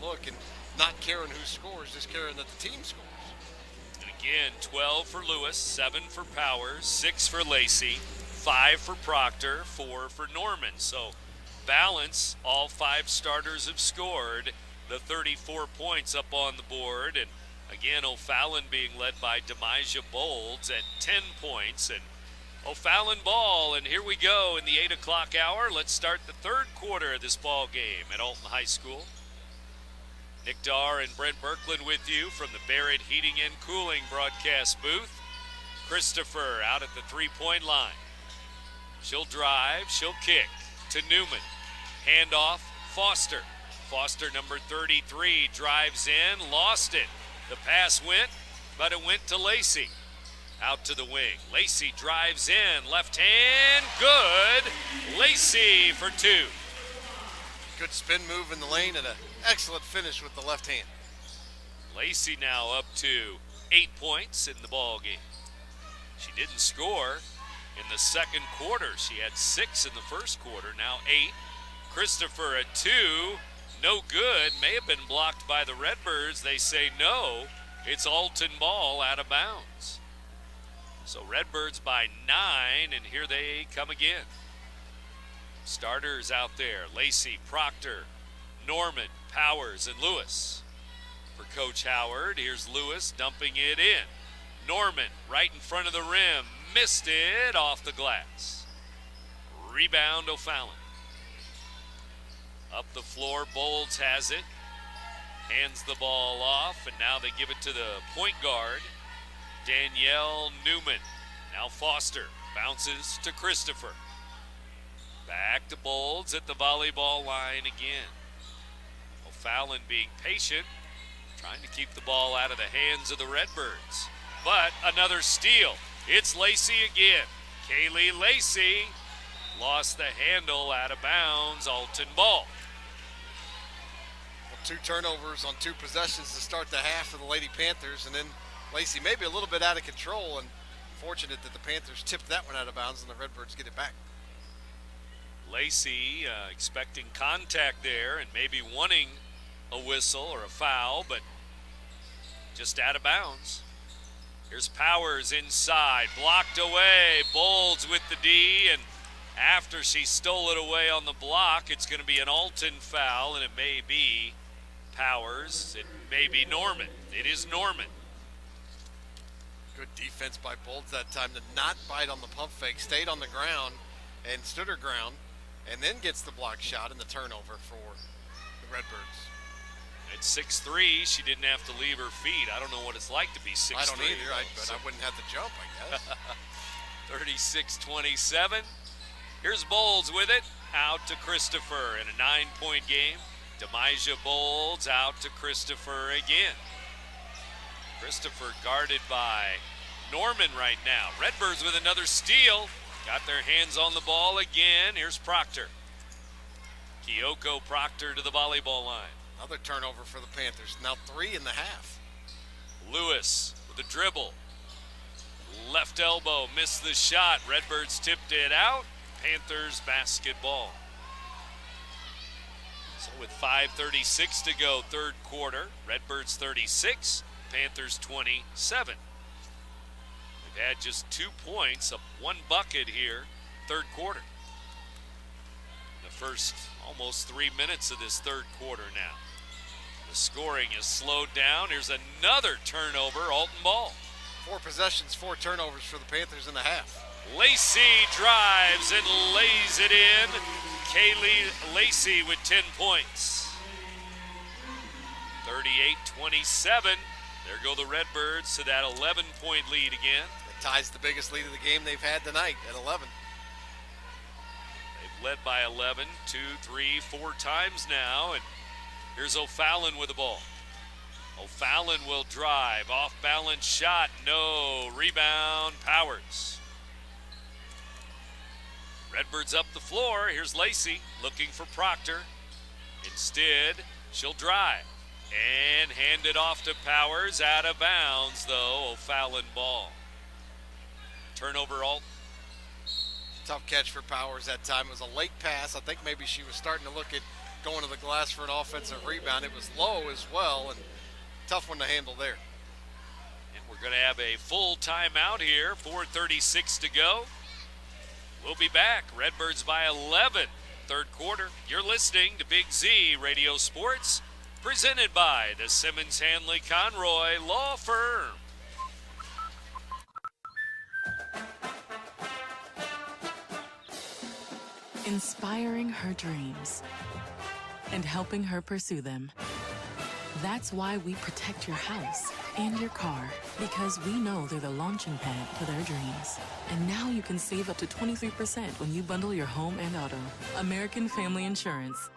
[SPEAKER 3] Look and not caring who scores, just caring that the team scores.
[SPEAKER 1] And again, 12 for Lewis, 7 for Powers, 6 for Lacey, 5 for Proctor, 4 for Norman. So balance, all 5 starters have scored. The 34 points up on the board. And again, O'Fallon being led by Demijah Bolds at 10 points. And O'Fallon ball, and here we go in the 8 o'clock hour. Let's start the third quarter of this ball game at Alton High School. Nick Darr and Brent Birkland with you from the Barrett Heating and Cooling broadcast booth. Christopher out at the three-point line. She'll drive, she'll kick to Newman. Handoff Foster. Foster, number 33, drives in, lost it. The pass went, but it went to Lacey. Out to the wing. Lacey drives in, left hand, good. Lacey for 2.
[SPEAKER 3] Good spin move in the lane and an excellent finish with the left hand.
[SPEAKER 1] Lacey now up to 8 points in the ball game. She didn't score in the second quarter. She had 6 in the first quarter, now 8. Christopher at 2, no good. May have been blocked by the Redbirds. They say no. It's Alton ball out of bounds. So Redbirds by 9, and here they come again. Starters out there, Lacey, Proctor, Norman, Powers, and Lewis. For Coach Howard, here's Lewis dumping it in. Norman right in front of the rim, missed it off the glass. Rebound O'Fallon. Up the floor, Bolds has it. Hands the ball off, and now they give it to the point guard, Danielle Newman. Now Foster bounces to Christopher. Back to Bolds at the volleyball line again. O'Fallon being patient, trying to keep the ball out of the hands of the Redbirds. But another steal. It's Lacey again. Kaylee Lacey lost the handle, out of bounds. Alton ball.
[SPEAKER 3] Well, 2 turnovers on 2 possessions to start the half for the Lady Panthers, and then Lacey maybe a little bit out of control, and fortunate that the Panthers tipped that one out of bounds and the Redbirds get it back.
[SPEAKER 1] Lacey expecting contact there and maybe wanting a whistle or a foul, but just out of bounds. Here's Powers inside, blocked away. Bolds with the D, and after she stole it away on the block, it's going to be an Alton foul, and it may be Powers. It may be Norman. It is Norman.
[SPEAKER 3] Good defense by Bolds that time to not bite on the pump fake, stayed on the ground and stood her ground, and then gets the block shot and the turnover for the Redbirds.
[SPEAKER 1] At 6'3", she didn't have to leave her feet. I don't know what it's like to be 6'3".
[SPEAKER 3] I don't either, but I wouldn't have to jump, I guess.
[SPEAKER 1] 36-27. Here's Bolds with it. Out to Christopher in a 9-point game. Demijah Bolds out to Christopher again. Christopher guarded by Norman right now. Redbirds with another steal. Got their hands on the ball again. Here's Proctor. Kyoko Proctor to the volleyball line.
[SPEAKER 3] Another turnover for the Panthers. Now 3 in the half.
[SPEAKER 1] Lewis with a dribble. Left elbow, missed the shot. Redbirds tipped it out. Panthers basketball. So with 5:36 to go, third quarter, Redbirds 36, Panthers 27. They've had just 2 points, up 1 bucket here, third quarter. The first almost 3 minutes of this third quarter now. The scoring is slowed down. Here's another turnover, Alton ball.
[SPEAKER 3] 4 possessions, 4 turnovers for the Panthers in the half.
[SPEAKER 1] Lacey drives and lays it in. Kaylee Lacey with 10 points. 38-27. There go the Redbirds to that 11-point lead again.
[SPEAKER 3] It ties the biggest lead of the game they've had tonight at 11.
[SPEAKER 1] They've led by 11, 2, 3, 4 times now. And here's O'Fallon with the ball. O'Fallon will drive. Off-balance shot. No. Rebound. Powers. Redbirds up the floor. Here's Lacey looking for Proctor. Instead, she'll drive and hand it off to Powers. Out of bounds, though. O'Fallon ball. Turnover, Alton.
[SPEAKER 3] Tough catch for Powers that time. It was a late pass. I think maybe she was starting to look at going to the glass for an offensive rebound. It was low as well, and tough one to handle there.
[SPEAKER 1] And we're going to have a full timeout here. 4:36 to go. We'll be back. Redbirds by 11, third quarter. You're listening to Big Z Radio Sports, presented by the Simmons Hanley Conroy Law Firm.
[SPEAKER 15] Inspiring her dreams and helping her pursue them. That's why we protect your house and your car, because we know they're the launching pad to their dreams. And now you can save up to 23% when you bundle your home and auto. American Family Insurance.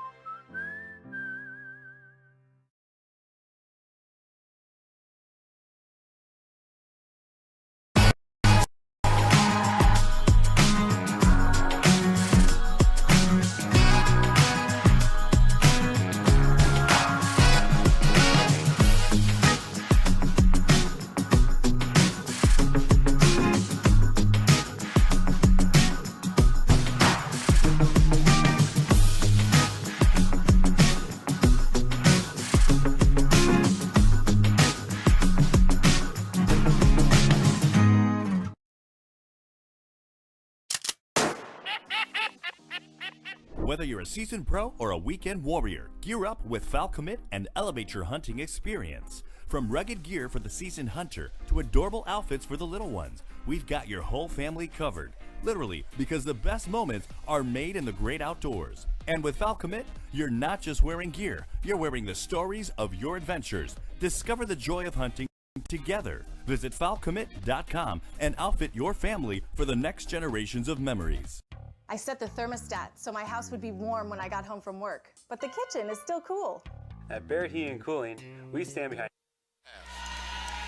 [SPEAKER 13] Whether you're a seasoned pro or a weekend warrior, gear up with Falcommit and elevate your hunting experience. From rugged gear for the seasoned hunter to adorable outfits for the little ones, we've got your whole family covered. Literally, because the best moments are made in the great outdoors. And with Falcommit, you're not just wearing gear, you're wearing the stories of your adventures. Discover the joy of hunting together. Visit Falcommit.com and outfit your family for the next generations of memories.
[SPEAKER 16] I set the thermostat so my house would be warm when I got home from work, but the kitchen is still cool.
[SPEAKER 10] At Barrett Heating and Cooling, we stand behind.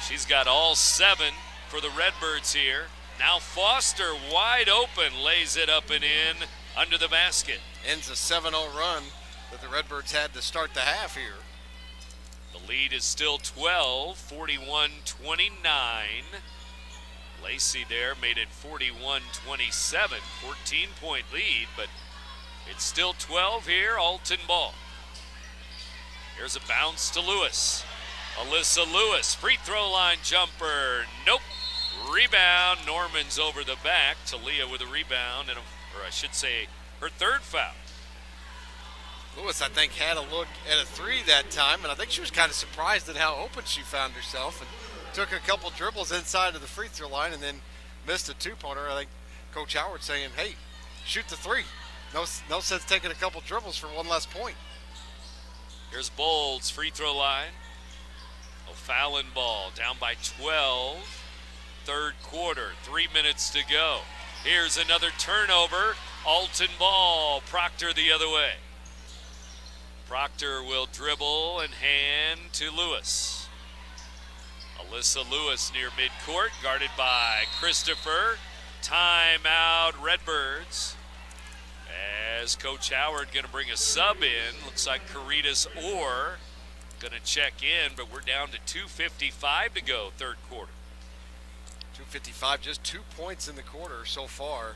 [SPEAKER 1] She's got all 7 for the Redbirds here. Now Foster wide open, lays it up and in under the basket.
[SPEAKER 3] Ends a 7-0 run that the Redbirds had to start the half here.
[SPEAKER 1] The lead is still 12, 41-29. Lacey there made it 41-27, 14-point lead, but it's still 12 here, Alton ball. Here's a bounce to Lewis. Alyssa Lewis, free throw line jumper, nope. Rebound, Norman's over the back. Talia with a rebound, or I should say, her 3rd foul.
[SPEAKER 3] Lewis, I think, had a look at a 3 that time, and I think she was kind of surprised at how open she found herself and took a couple dribbles inside of the free throw line and then missed a 2-pointer. I think Coach Howard saying, hey, shoot the 3. No sense taking a couple dribbles for one less point.
[SPEAKER 1] Here's Bolds, free throw line. O'Fallon ball, down by 12. 3rd quarter, 3 minutes to go. Here's another turnover. Alton ball, Proctor the other way. Proctor will dribble and hand to Lewis. Alyssa Lewis near midcourt, guarded by Christopher. Timeout, Redbirds. As Coach Howard going to bring a sub in. Looks like Caritas Orr going to check in, but we're down to 2:55 to go, 3rd quarter.
[SPEAKER 3] 2:55, just 2 points in the quarter so far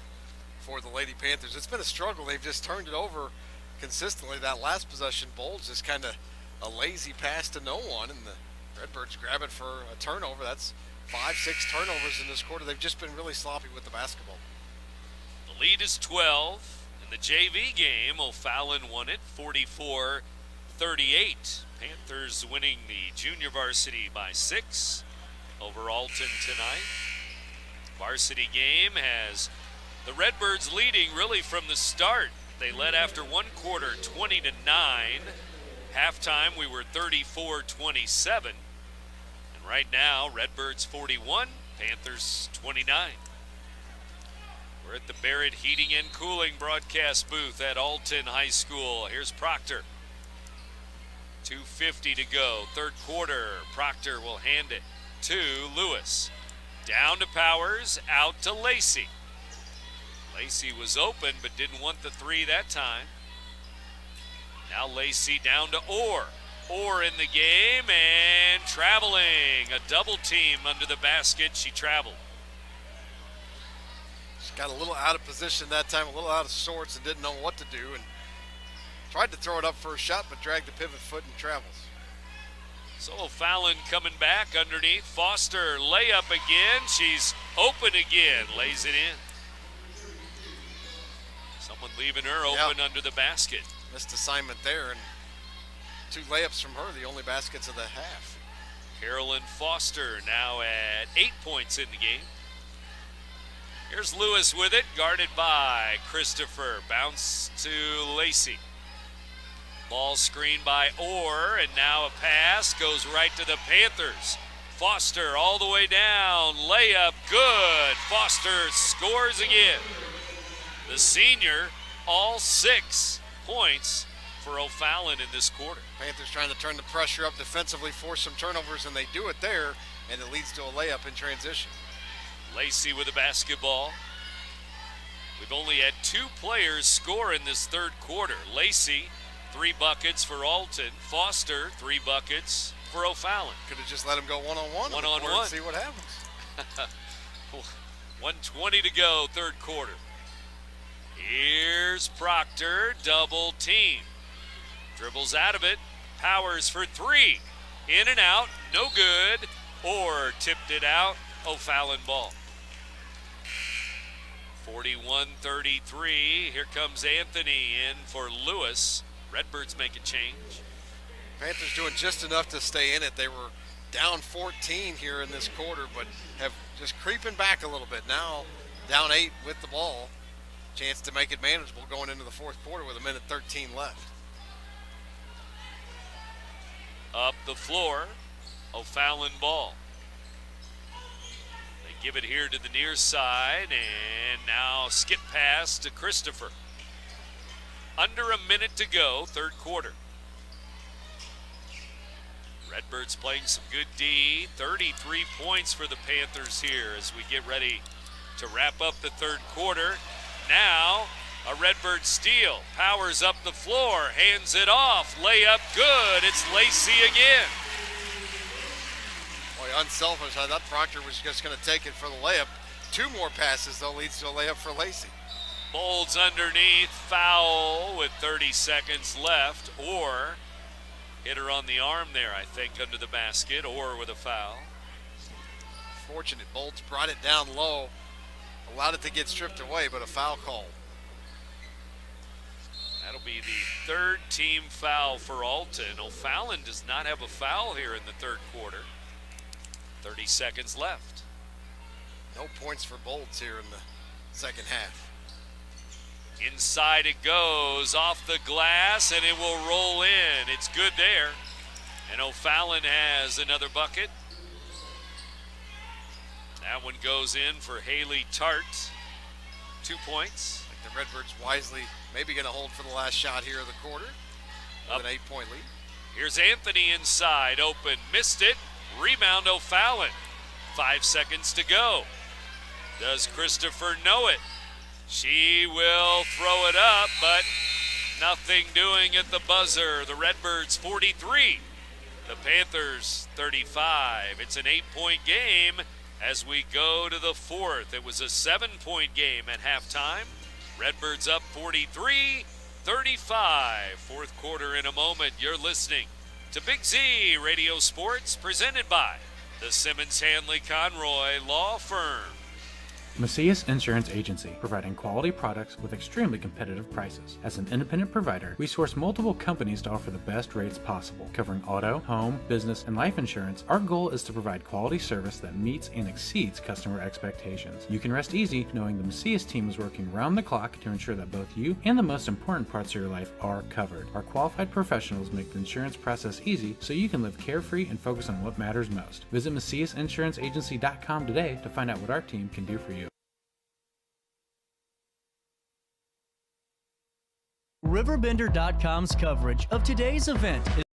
[SPEAKER 3] for the Lady Panthers. It's been a struggle. They've just turned it over consistently. That last possession, Bolds, is kind of a lazy pass to no one, and the Redbirds grab it for a turnover. That's 5-6 turnovers in this quarter. They've just been really sloppy with the basketball.
[SPEAKER 1] The lead is 12. In the JV game, O'Fallon won it 44-38. Panthers winning the junior varsity by 6 over Alton tonight. Varsity game has the Redbirds leading really from the start. They led after 1 quarter, 20-9. Halftime, we were 34-27. And right now, Redbirds 41, Panthers 29. We're at the Barrett Heating and Cooling broadcast booth at Alton High School. Here's Proctor. 2:50 to go, 3rd quarter. Proctor will hand it to Lewis. Down to Powers, out to Lacey. Lacey was open but didn't want the 3 that time. Now Lacey down to Orr. Orr in the game and traveling. A double team under the basket. She traveled.
[SPEAKER 3] She got a little out of position that time, a little out of sorts, and didn't know what to do, and tried to throw it up for a shot but dragged the pivot foot and travels.
[SPEAKER 1] So O'Fallon coming back underneath. Foster layup again. She's open again. Lays it in. Someone leaving her open under the basket.
[SPEAKER 3] Missed assignment there, and 2 layups from her, the only baskets of the half.
[SPEAKER 1] Carolyn Foster now at 8 points in the game. Here's Lewis with it, guarded by Christopher. Bounce to Lacey. Ball screened by Orr, and now a pass goes right to the Panthers. Foster all the way down, layup good. Foster scores again. The senior, all 6 points for O'Fallon in this quarter.
[SPEAKER 3] Panthers trying to turn the pressure up defensively, force some turnovers, and they do it there, and it leads to a layup in transition.
[SPEAKER 1] Lacey with the basketball. We've only had 2 players score in this 3rd quarter. Lacey, 3 buckets for Alton. Foster, 3 buckets for O'Fallon.
[SPEAKER 3] Could have just let him go one-on-one.
[SPEAKER 1] One-on-one.
[SPEAKER 3] And see what happens.
[SPEAKER 1] 1:20 to go, 3rd quarter. Here's Proctor, double team. Dribbles out of it. Powers for 3. In and out, no good. Or tipped it out. O'Fallon ball. 41-33. Here comes Anthony in for Lewis. Redbirds make a change.
[SPEAKER 3] Panthers doing just enough to stay in it. They were down 14 here in this quarter, but have just creeping back a little bit. Now down 8 with the ball. Chance to make it manageable going into the fourth quarter with 1:13 left.
[SPEAKER 1] Up the floor, O'Fallon ball. They give it here to the near side, and now skip pass to Christopher. Under a minute to go, third quarter. Redbirds playing some good D. 33 points for the Panthers here as we get ready to wrap up the third quarter. Now, a Redbird steal. Powers up the floor, hands it off, layup good. It's Lacey again.
[SPEAKER 3] Boy, unselfish. I thought Proctor was just going to take it for the layup. 2 more passes, though, leads to a layup for Lacey.
[SPEAKER 1] Bolds underneath, foul with 30 seconds left, or hit her on the arm there, I think, under the basket, or with a foul.
[SPEAKER 3] Fortunate, Bolts brought it down low, allowed it to get stripped away, but a foul call.
[SPEAKER 1] That'll be the third team foul for Alton. O'Fallon does not have a foul here in the third quarter. 30 seconds left.
[SPEAKER 3] No points for Bolts here in the second half.
[SPEAKER 1] Inside it goes, off the glass, and it will roll in. It's good there. And O'Fallon has another bucket. That one goes in for Haley Tart. 2 points.
[SPEAKER 3] I think the Redbirds wisely maybe going to hold for the last shot here of the quarter. With an 8-point lead.
[SPEAKER 1] Here's Anthony inside, open, missed it. Rebound O'Fallon. 5 seconds to go. Does Christopher know it? She will throw it up, but nothing doing at the buzzer. The Redbirds 43, the Panthers 35. It's an 8-point game as we go to the fourth. It was a 7-point game at halftime. Redbirds up 43-35. Fourth quarter in a moment. You're listening to Big Z Radio Sports, presented by the Simmons Hanley Conroy Law Firm.
[SPEAKER 14] Macias Insurance Agency, providing quality products with extremely competitive prices. As an independent provider, we source multiple companies to offer the best rates possible. Covering auto, home, business, and life insurance, our goal is to provide quality service that meets and exceeds customer expectations. You can rest easy knowing the Macias team is working round the clock to ensure that both you and the most important parts of your life are covered. Our qualified professionals make the insurance process easy so you can live carefree and focus on what matters most. Visit MaciasInsuranceAgency.com today to find out what our team can do for you.
[SPEAKER 2] RiverBender.com's coverage of today's event is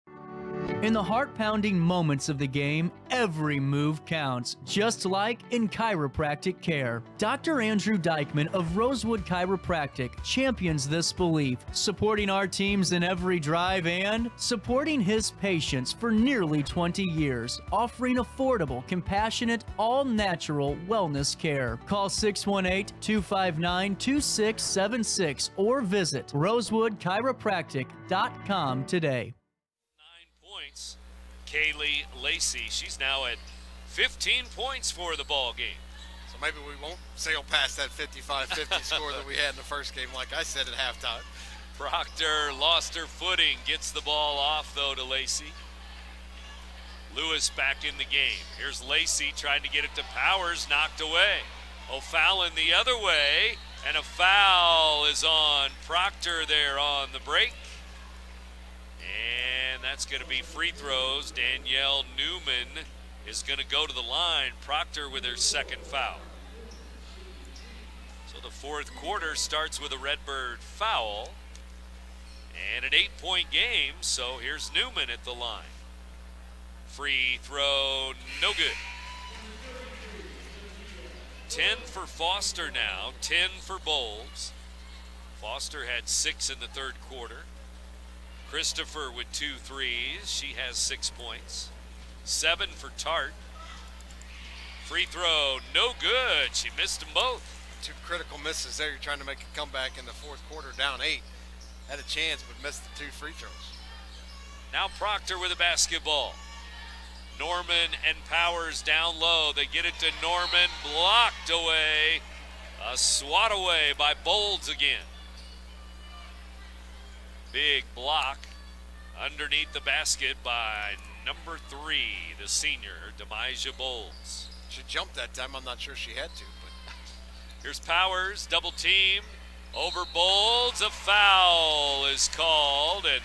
[SPEAKER 2] in the heart-pounding moments of the game, every move counts, just like in chiropractic care. Dr. Andrew Dykman of Rosewood Chiropractic champions this belief, supporting our teams in every drive and supporting his patients for nearly 20 years, offering affordable, compassionate, all-natural wellness care. Call 618-259-2676 or visit rosewoodchiropractic.com today.
[SPEAKER 1] Kaylee Lacey, she's now at 15 points for the ball game.
[SPEAKER 3] So maybe we won't sail past that 55-50 score that we had in the first game, like I said at halftime.
[SPEAKER 1] Proctor lost her footing, gets the ball off though to Lacey. Lewis back in the game. Here's Lacey trying to get it to Powers, knocked away. O'Fallon the other way, and a foul is on Proctor there on the break. And that's going to be free throws. Danielle Newman is going to go to the line. Proctor with her second foul. So the fourth quarter starts with a Redbird foul. And an 8-point game, so here's Newman at the line. Free throw, no good. 10 for Foster now, 10 for Bowles. Foster had 6 in the third quarter. Christopher with 2 threes. She has 6 points. 7 for Tart. Free throw, no good. She missed them both.
[SPEAKER 3] 2 critical misses there. You're trying to make a comeback in the fourth quarter, down 8. Had a chance, but missed the 2 free throws.
[SPEAKER 1] Now Proctor with a basketball. Norman and Powers down low. They get it to Norman, blocked away A swat away by Bolds again. Big block underneath the basket by number 3, the senior, Demijah Bolds.
[SPEAKER 3] She jumped that time. I'm not sure she had to, but
[SPEAKER 1] here's Powers, double team over Bolds. A foul is called, and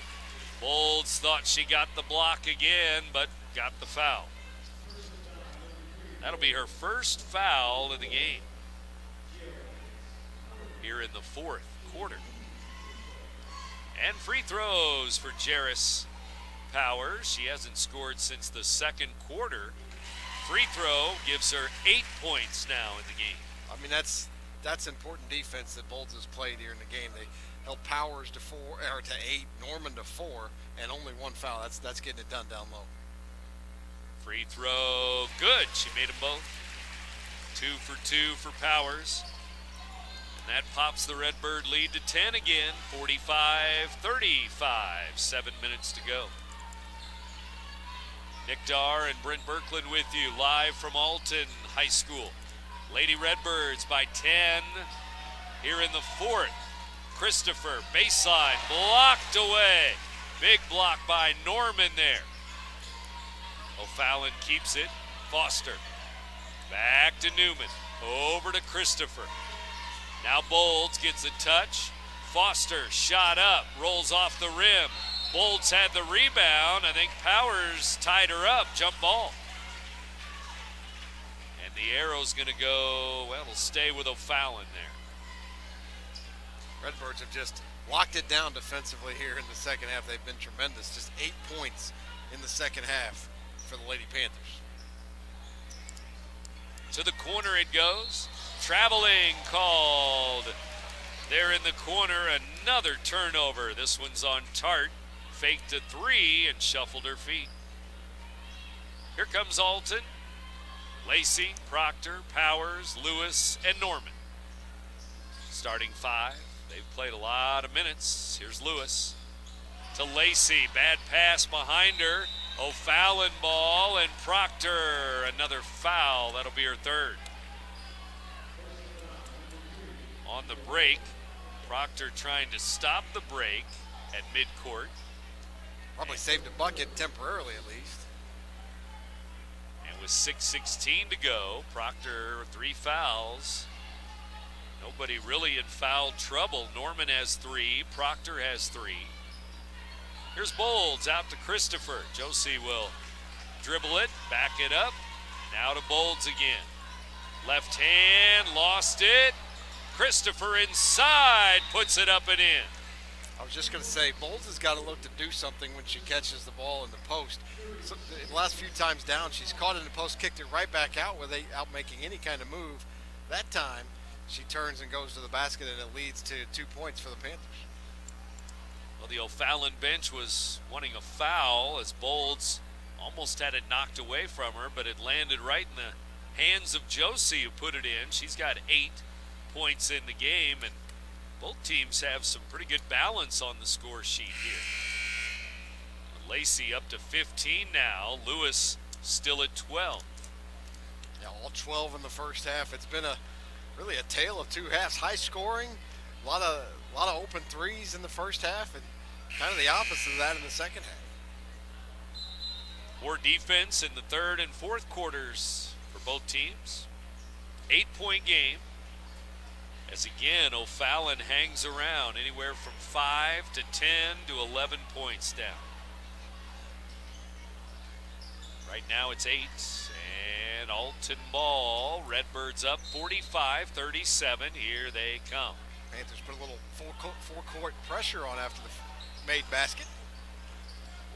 [SPEAKER 1] Bolds thought she got the block again, but got the foul. That'll be her first foul of the game here in the fourth quarter. And free throws for Jairus Powers. She hasn't scored since the second quarter. Free throw gives her 8 points now in the game.
[SPEAKER 3] I mean, that's important defense that Bolds has played here in the game. They held Powers to 8, Norman to 4, and only 1 foul. That's getting it done down low.
[SPEAKER 1] Free throw, good. She made them both. 2 for 2 for Powers. And that pops the Redbird lead to 10 again, 45-35, 7 minutes to go. Nick Darr and Brent Birkland with you live from Alton High School. Lady Redbirds by 10 here in the fourth. Christopher, baseline, blocked away. Big block by Norman there. O'Fallon keeps it. Foster, back to Newman, over to Christopher. Now Bolds gets a touch. Foster, shot up, rolls off the rim. Bolds had the rebound. I think Powers tied her up. Jump ball. And the arrow's going to go, well, it'll stay with O'Fallon there.
[SPEAKER 3] Redbirds have just locked it down defensively here in the second half. They've been tremendous. Just 8 points in the second half for the Lady Panthers.
[SPEAKER 1] To the corner it goes. Traveling called. There in the corner, another turnover. This one's on Tart. Faked a 3 and shuffled her feet. Here comes Alton. Lacey, Proctor, Powers, Lewis, and Norman. Starting 5. They've played a lot of minutes. Here's Lewis to Lacey. Bad pass behind her. O'Fallon ball, and Proctor, another foul. That'll be her third. On the break, Proctor trying to stop the break at midcourt.
[SPEAKER 3] Probably saved a bucket temporarily at least.
[SPEAKER 1] And with 6:16 to go, Proctor 3 fouls. Nobody really in foul trouble. Norman has 3, Proctor has 3. Here's Bolds out to Christopher. Josie will dribble it, back it up. Now to Bolds again. Left hand, lost it. Christopher inside, puts it up and in.
[SPEAKER 3] I was just going to say, Bolds has got to look to do something when she catches the ball in the post. So the last few times down, she's caught it in the post, kicked it right back out without making any kind of move. That time, she turns and goes to the basket, and it leads to 2 points for the Panthers.
[SPEAKER 1] Well, the O'Fallon bench was wanting a foul as Bolds almost had it knocked away from her, but it landed right in the hands of Josie, who put it in. She's got 8 points in the game, and both teams have some pretty good balance on the score sheet here. Lacey up to 15 now. Lewis still at 12.
[SPEAKER 3] Yeah, all 12 in the first half. It's been really a tale of 2 halves. High scoring, a lot of open threes in the first half, and kind of the opposite of that in the second half.
[SPEAKER 1] More defense in the third and fourth quarters for both teams. 8-point game. As again, O'Fallon hangs around anywhere from 5 to 10 to 11 points down. Right now it's 8, and Alton ball. Redbirds up 45-37. Here they come.
[SPEAKER 3] Panthers put a little full-court pressure on after the made basket.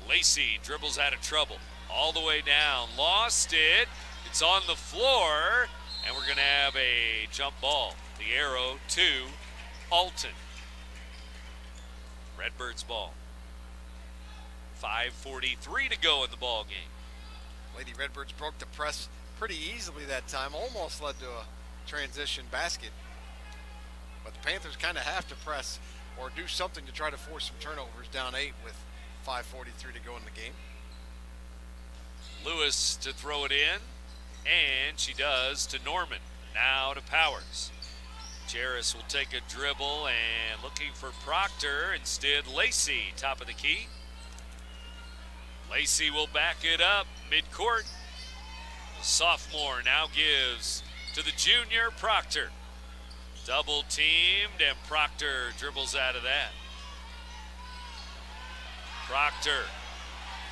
[SPEAKER 1] Lacey dribbles out of trouble. All the way down. Lost it. It's on the floor, and we're going to have a jump ball. The arrow to Alton. Redbirds ball. 5:43 to go in the ball game.
[SPEAKER 3] Lady Redbirds broke the press pretty easily that time. Almost led to a transition basket. But the Panthers kind of have to press or do something to try to force some turnovers, down 8 with 5:43 to go in the game.
[SPEAKER 1] Lewis to throw it in, and she does to Norman. Now to Powers. Jarris will take a dribble and looking for Proctor. Instead, Lacey, top of the key. Lacey will back it up midcourt. The sophomore now gives to the junior, Proctor. Double teamed, and Proctor dribbles out of that. Proctor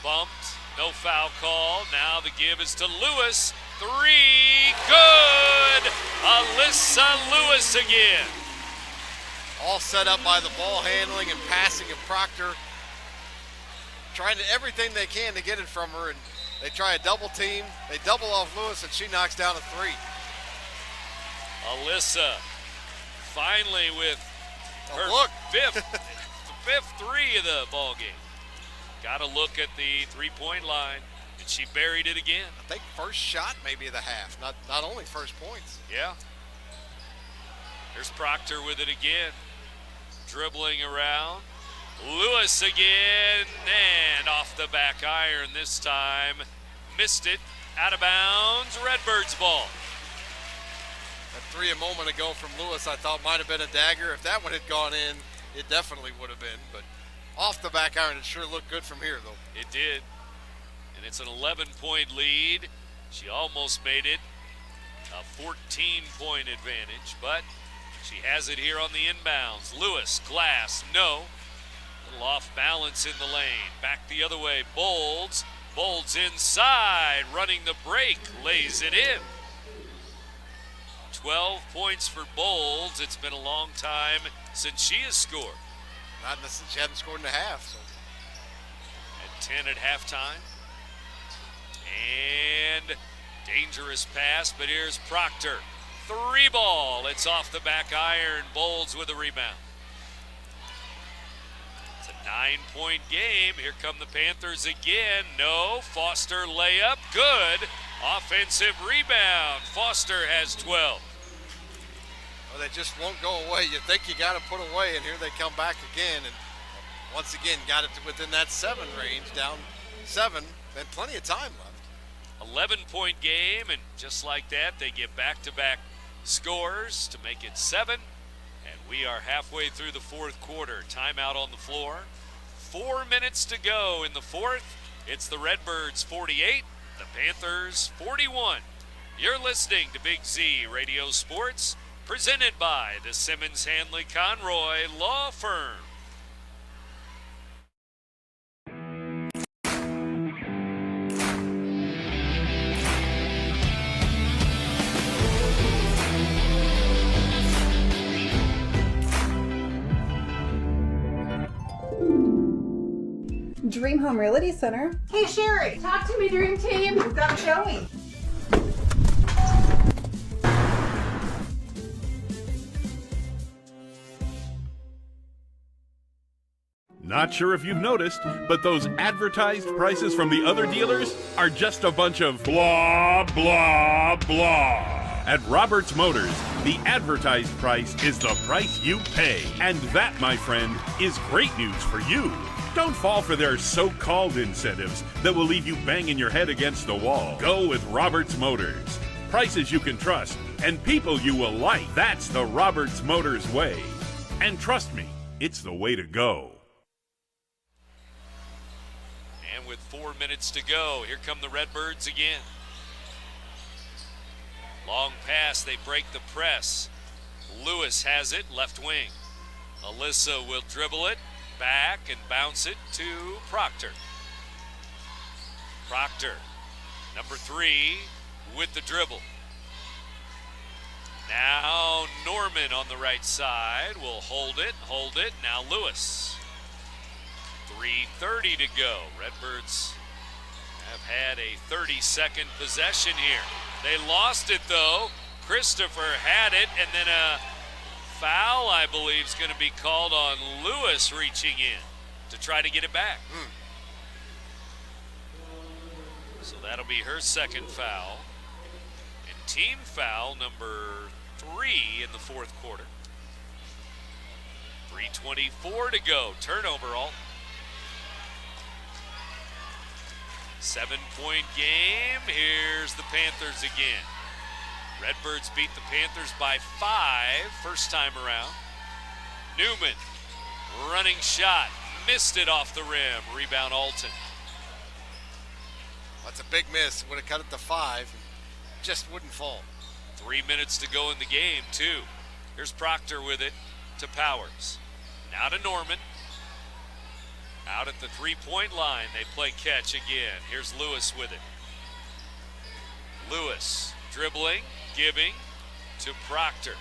[SPEAKER 1] bumped, no foul call. Now the give is to Lewis. Three, good! Alyssa Lewis again.
[SPEAKER 3] All set up by the ball handling and passing of Proctor. Trying to everything they can to get it from her, and they try a double team. They double off Lewis, and she knocks down a three.
[SPEAKER 1] Alyssa finally with her fifth three of the ball game. Got to look at the three-point line, and she buried it again.
[SPEAKER 3] I think first shot maybe of the half, not only first points.
[SPEAKER 1] Yeah. There's Proctor with it again, dribbling around. Lewis again, and off the back iron this time. Missed it, out of bounds, Redbirds ball.
[SPEAKER 3] That three a moment ago from Lewis I thought might have been a dagger. If that one had gone in, it definitely would have been. But off the back iron, it sure looked good from here, though.
[SPEAKER 1] It did. And it's an 11-point lead. She almost made it a 14-point advantage, but she has it here on the inbounds. Lewis, glass, no. Little off balance in the lane. Back the other way, Bolds. Bolds inside, running the break, lays it in. 12 points for Bolds. It's been a long time since she has scored.
[SPEAKER 3] Not since she hadn't scored in a half. So.
[SPEAKER 1] At 10 at halftime. And dangerous pass, but here's Proctor. Three ball. It's off the back iron. Bolds with a rebound. It's a 9-point game. Here come the Panthers again. No. Foster layup. Good. Offensive rebound. Foster has 12.
[SPEAKER 3] Well, they just won't go away. You think you got to put away, and here they come back again. And once again, got it to within that 7 range, down 7. And plenty of time left.
[SPEAKER 1] 11-point game, and just like that, they get back-to-back scores to make it 7. And we are halfway through the fourth quarter. Timeout on the floor. 4 minutes to go in the fourth. It's the Redbirds 48, the Panthers 41. You're listening to Big Z Radio Sports, presented by the Simmons Hanley Conroy Law Firm.
[SPEAKER 18] Dream Home Realty Center.
[SPEAKER 19] Hey Sherry, talk to me, Dream Team. We've got a showing.
[SPEAKER 5] Not sure if you've noticed, but those advertised prices from the other dealers are just a bunch of blah, blah, blah. At Roberts Motors, the advertised price is the price you pay. And that, my friend, is great news for you. Don't fall for their so-called incentives that will leave you banging your head against the wall. Go with Roberts Motors. Prices you can trust and people you will like. That's the Roberts Motors way. And trust me, it's the way to go.
[SPEAKER 1] And with 4 minutes to go, here come the Redbirds again. Long pass, they break the press. Lewis has it, left wing. Alyssa will dribble it back and bounce it to Proctor. Proctor, number 3, with the dribble. Now Norman on the right side will hold it. Now Lewis. 3:30 to go. Redbirds have had a 30-second possession here. They lost it though. Christopher had it, and then a foul, I believe, is going to be called on Lewis reaching in to try to get it back. So that'll be her second foul. And team foul number 3 in the fourth quarter. 3:24 to go. Turnover, Alton. 7-point game. Here's the Panthers again. Redbirds beat the Panthers by 5 first time around. Newman, running shot, missed it off the rim. Rebound Alton.
[SPEAKER 3] That's a big miss. Would have cut it to 5. Just wouldn't fall.
[SPEAKER 1] 3 minutes to go in the game, too. Here's Proctor with it to Powers. Now to Norman. Out at the three-point line, they play catch again. Here's Lewis with it. Lewis dribbling, giving to Proctor.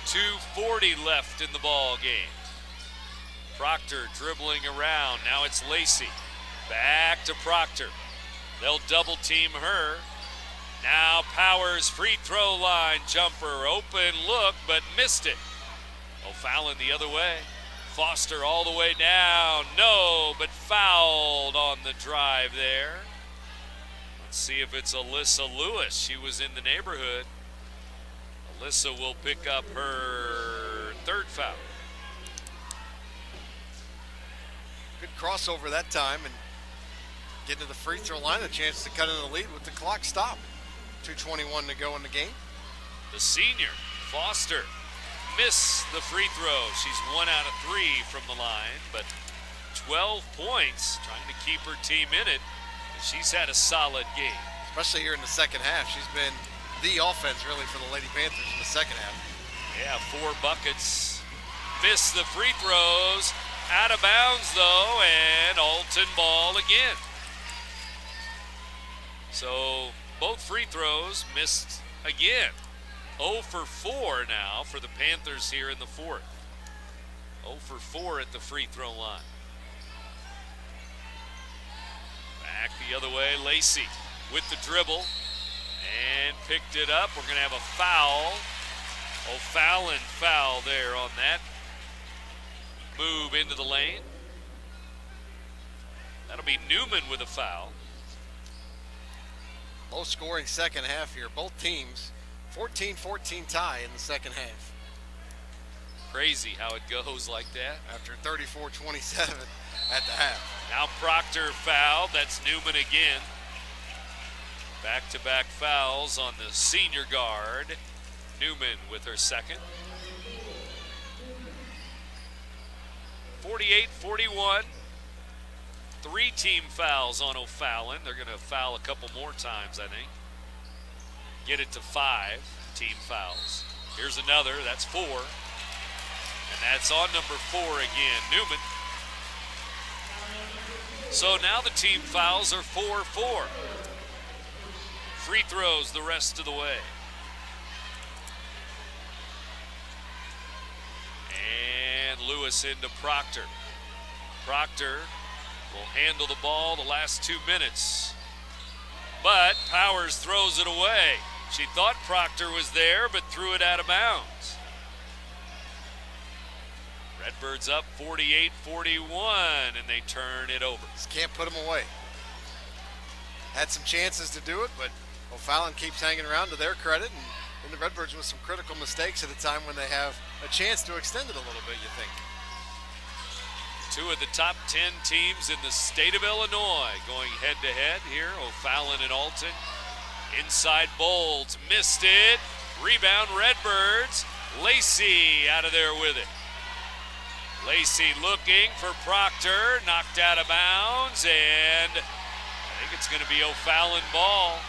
[SPEAKER 1] 2:40 left in the ball game. Proctor dribbling around. Now it's Lacey. Back to Proctor. They'll double team her. Now Powers, free throw line jumper. Open look, but missed it. O'Fallon the other way. Foster all the way down. No, but fouled on the drive there. Let's see if it's Alyssa Lewis. She was in the neighborhood. Alyssa will pick up her 3rd foul.
[SPEAKER 3] Good crossover that time and get to the free throw line, a chance to cut in the lead with the clock stopped. 2:21 to go in the game.
[SPEAKER 1] The senior, Foster, missed the free throw. She's 1 out of 3 from the line, but 12 points, trying to keep her team in it. She's had a solid game.
[SPEAKER 3] Especially here in the second half. She's been the offense really for the Lady Panthers in the second half.
[SPEAKER 1] Yeah, 4 buckets. Missed the free throws. Out of bounds though, and Alton ball again. So both free throws missed again. 0 for 4 now for the Panthers here in the 4th. 0 for 4 at the free throw line. Back the other way, Lacey with the dribble and picked it up. We're going to have a foul. O'Fallon foul there on that move into the lane. That'll be Newman with a foul.
[SPEAKER 3] Low scoring second half here. Both teams 14-14 tie in the second half.
[SPEAKER 1] Crazy how it goes like that.
[SPEAKER 3] After 34-27 at the half.
[SPEAKER 1] Now Proctor fouled. That's Newman again. Back-to-back fouls on the senior guard. Newman with her 2nd. 48-41. 3 team fouls on O'Fallon. They're going to foul a couple more times, I think. Get it to 5 team fouls. Here's another. That's 4. And that's on number 4 again, Newman. So now the team fouls are 4-4. Free throws the rest of the way. And Lewis into Proctor. Proctor will handle the ball the last 2 minutes. But Powers throws it away. She thought Proctor was there, but threw it out of bounds. Redbirds up 48-41, and they turn it over.
[SPEAKER 3] Just can't put them away. Had some chances to do it, but O'Fallon keeps hanging around to their credit, and the Redbirds with some critical mistakes at a time when they have a chance to extend it a little bit, you think.
[SPEAKER 1] 2 of the top 10 teams in the state of Illinois going head-to-head here. O'Fallon and Alton. Inside Bolds, missed it. Rebound Redbirds. Lacey out of there with it. Lacey looking for Proctor, knocked out of bounds, and I think it's going to be O'Fallon ball.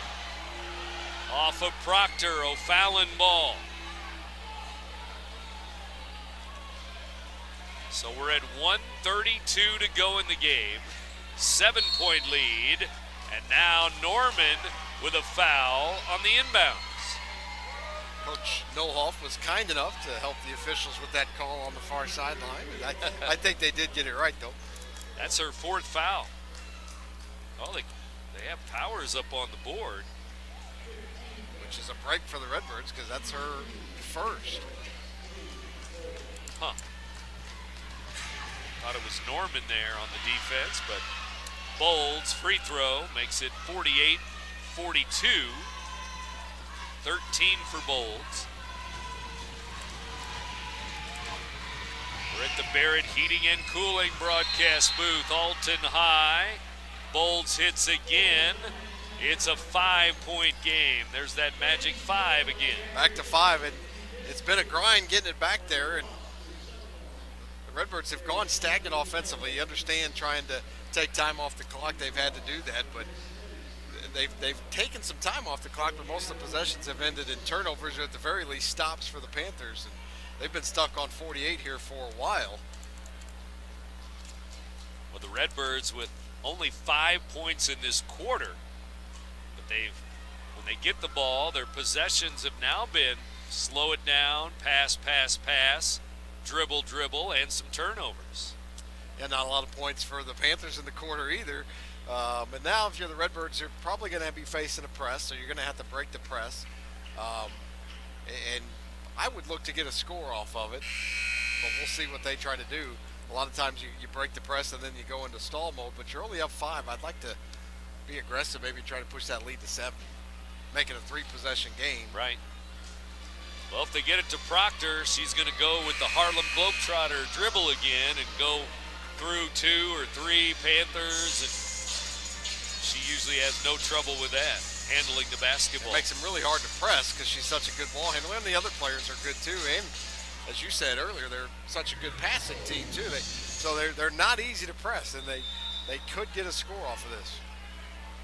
[SPEAKER 1] Off of Proctor, O'Fallon ball. So we're at 1:32 to go in the game. 7-point lead, and now Norman with a foul on the inbounds.
[SPEAKER 3] Coach Nohoff was kind enough to help the officials with that call on the far sideline. I think they did get it right, though.
[SPEAKER 1] That's her 4th foul. Oh, they have Powers up on the board.
[SPEAKER 3] Which is a break for the Redbirds because that's her 1st.
[SPEAKER 1] Huh. Thought it was Norman there on the defense, but Bolds free throw makes it 48-42. 13 for Bolds. We're at the Barrett Heating and Cooling broadcast booth. Alton high. Bolds hits again. It's a 5-point game. There's that magic 5 again.
[SPEAKER 3] Back to 5, and it's been a grind getting it back there, and the Redbirds have gone stagnant offensively. You understand trying to take time off the clock. They've had to do that, but they've taken some time off the clock, but most of the possessions have ended in turnovers, or at the very least stops for the Panthers, and they've been stuck on 48 here for a while.
[SPEAKER 1] Well, the Redbirds with only 5 points in this quarter, but when they get the ball, their possessions have now been slow it down, pass, pass, pass, dribble, dribble, and some turnovers.
[SPEAKER 3] Yeah, not a lot of points for the Panthers in the quarter either. And now if you're the Redbirds, you're probably going to be facing a press, so you're going to have to break the press. And I would look to get a score off of it, but we'll see what they try to do. A lot of times you break the press and then you go into stall mode, but you're only up 5. I'd like to be aggressive, maybe try to push that lead to 7, make it a 3-possession game.
[SPEAKER 1] Right. Well, if they get it to Proctor, she's going to go with the Harlem Globetrotter dribble again and go through 2 or 3 Panthers, and she usually has no trouble with that, handling the basketball.
[SPEAKER 3] It makes them really hard to press because she's such a good ball handler, and the other players are good too. And as you said earlier, they're such a good passing team too. So they're not easy to press, and they could get a score off of this.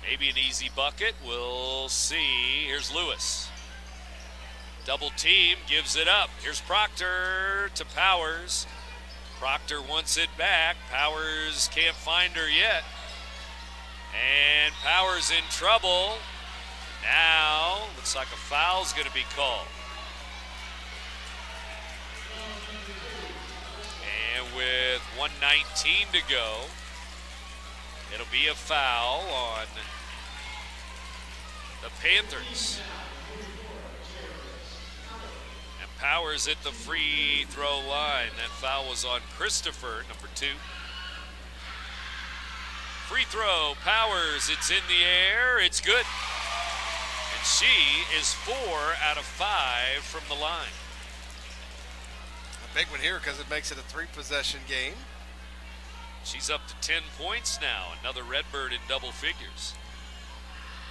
[SPEAKER 1] Maybe an easy bucket. We'll see. Here's Lewis. Double team, gives it up. Here's Proctor to Powers. Proctor wants it back. Powers can't find her yet. And Powers in trouble. Now, looks like a foul's going to be called. And with 1:19 to go, it'll be a foul on the Panthers. And Powers at the free throw line. That foul was on Christopher, number 2. Free throw, Powers, it's in the air, it's good. And she is 4 out of 5 from the line.
[SPEAKER 3] A big one here because it makes it a 3-possession game.
[SPEAKER 1] She's up to 10 points now, another Redbird in double figures.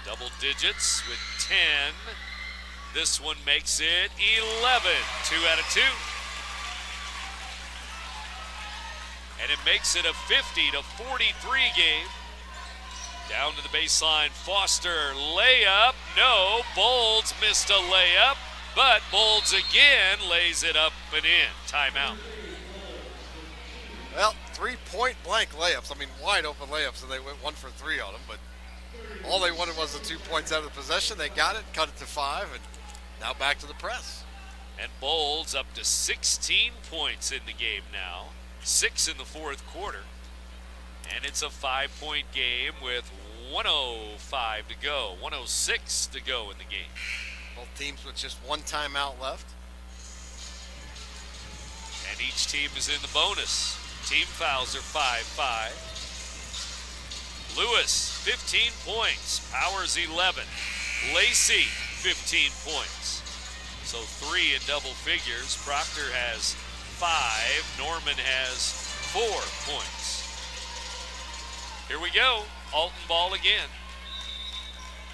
[SPEAKER 1] Double digits with 10. This one makes it 11, 2 out of 2. And it makes it a 50-43 game. Down to the baseline, Foster, layup, no, Bolds missed a layup, but Bolds again lays it up and in, timeout.
[SPEAKER 3] Well, 3 point-blank layups, I mean wide open layups, and they went 1 for 3 on them, but all they wanted was the 2 points out of the possession. They got it, cut it to 5, and now back to the press.
[SPEAKER 1] And Bolds up to 16 points in the game now. 6 in the fourth quarter. And it's a 5-point game with 1:05 to go, 1:06 to go in the game.
[SPEAKER 3] Both teams with just 1 timeout left.
[SPEAKER 1] And each team is in the bonus. Team fouls are 5-5. Lewis, 15 points. Powers, 11. Lacey, 15 points. So 3 in double figures. Proctor has 5. Norman has 4 points. Here we go. Alton ball again.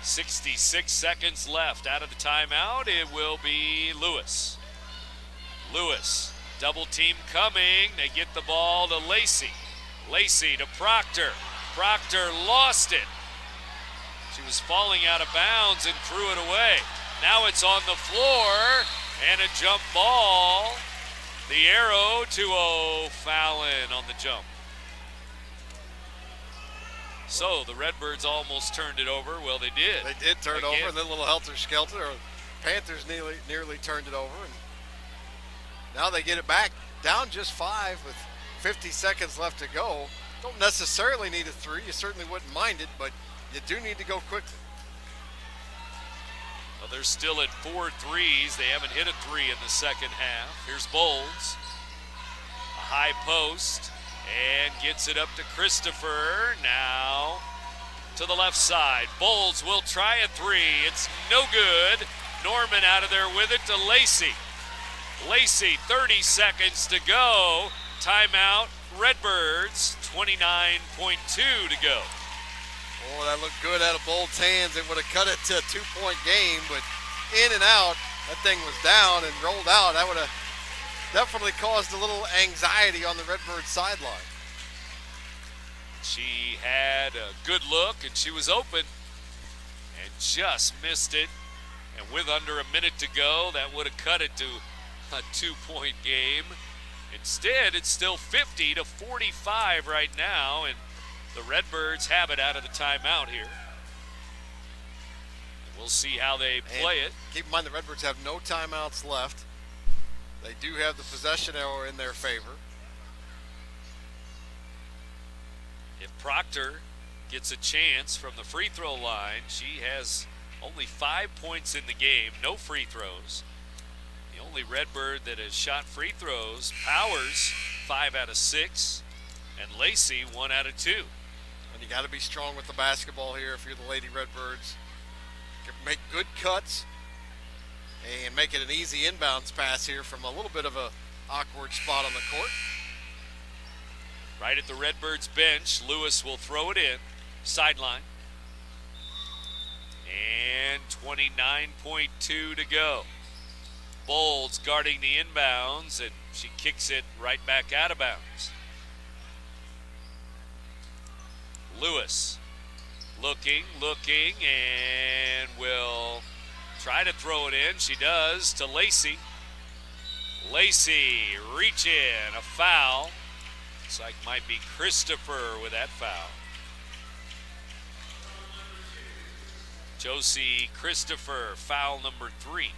[SPEAKER 1] 66 seconds left. Out of the timeout, it will be Lewis. Lewis, double team coming. They get the ball to Lacey. Lacey to Proctor. Proctor lost it. She was falling out of bounds and threw it away. Now it's on the floor and a jump ball. The arrow to Fallon on the jump. So the Redbirds almost turned it over. Well, they did.
[SPEAKER 3] They did turn it over, and then a little helter-skelter. Panthers nearly turned it over. And now they get it back down just 5 with 50 seconds left to go. Don't necessarily need a 3. You certainly wouldn't mind it, but you do need to go quickly.
[SPEAKER 1] Well, they're still at 4 threes. They haven't hit a 3 in the second half. Here's Bolds. A high post. And gets it up to Christopher. Now to the left side. Bolds will try a 3. It's no good. Norman out of there with it to Lacey. Lacey, 30 seconds to go. Timeout, Redbirds, 29.2 to go.
[SPEAKER 3] Oh, that looked good out of Bolt's hands. It would have cut it to a 2-point game, but in and out, that thing was down and rolled out. That would have definitely caused a little anxiety on the Redbirds sideline.
[SPEAKER 1] She had a good look, and she was open and just missed it. And with under a minute to go, that would have cut it to a 2-point game. Instead, it's still 50-45 right now, and the Redbirds have it out of the timeout here. We'll see how they play it.
[SPEAKER 3] Keep in mind the Redbirds have no timeouts left. They do have the possession arrow in their favor.
[SPEAKER 1] If Proctor gets a chance from the free throw line, she has only 5 points in the game, no free throws. The only Redbird that has shot free throws, Powers, 5 out of 6, and Lacey, 1 out of 2.
[SPEAKER 3] And you got to be strong with the basketball here if you're the Lady Redbirds. You can make good cuts and make it an easy inbounds pass here from a little bit of a awkward spot on the court.
[SPEAKER 1] Right at the Redbirds bench, Lewis will throw it in, sideline. And 29.2 to go. Bolds guarding the inbounds, and she kicks it right back out of bounds. Lewis looking, and will try to throw it in. She does to Lacey. Lacey reach in, a foul. Looks like might be Christopher with that foul. Josie Christopher, foul number 3.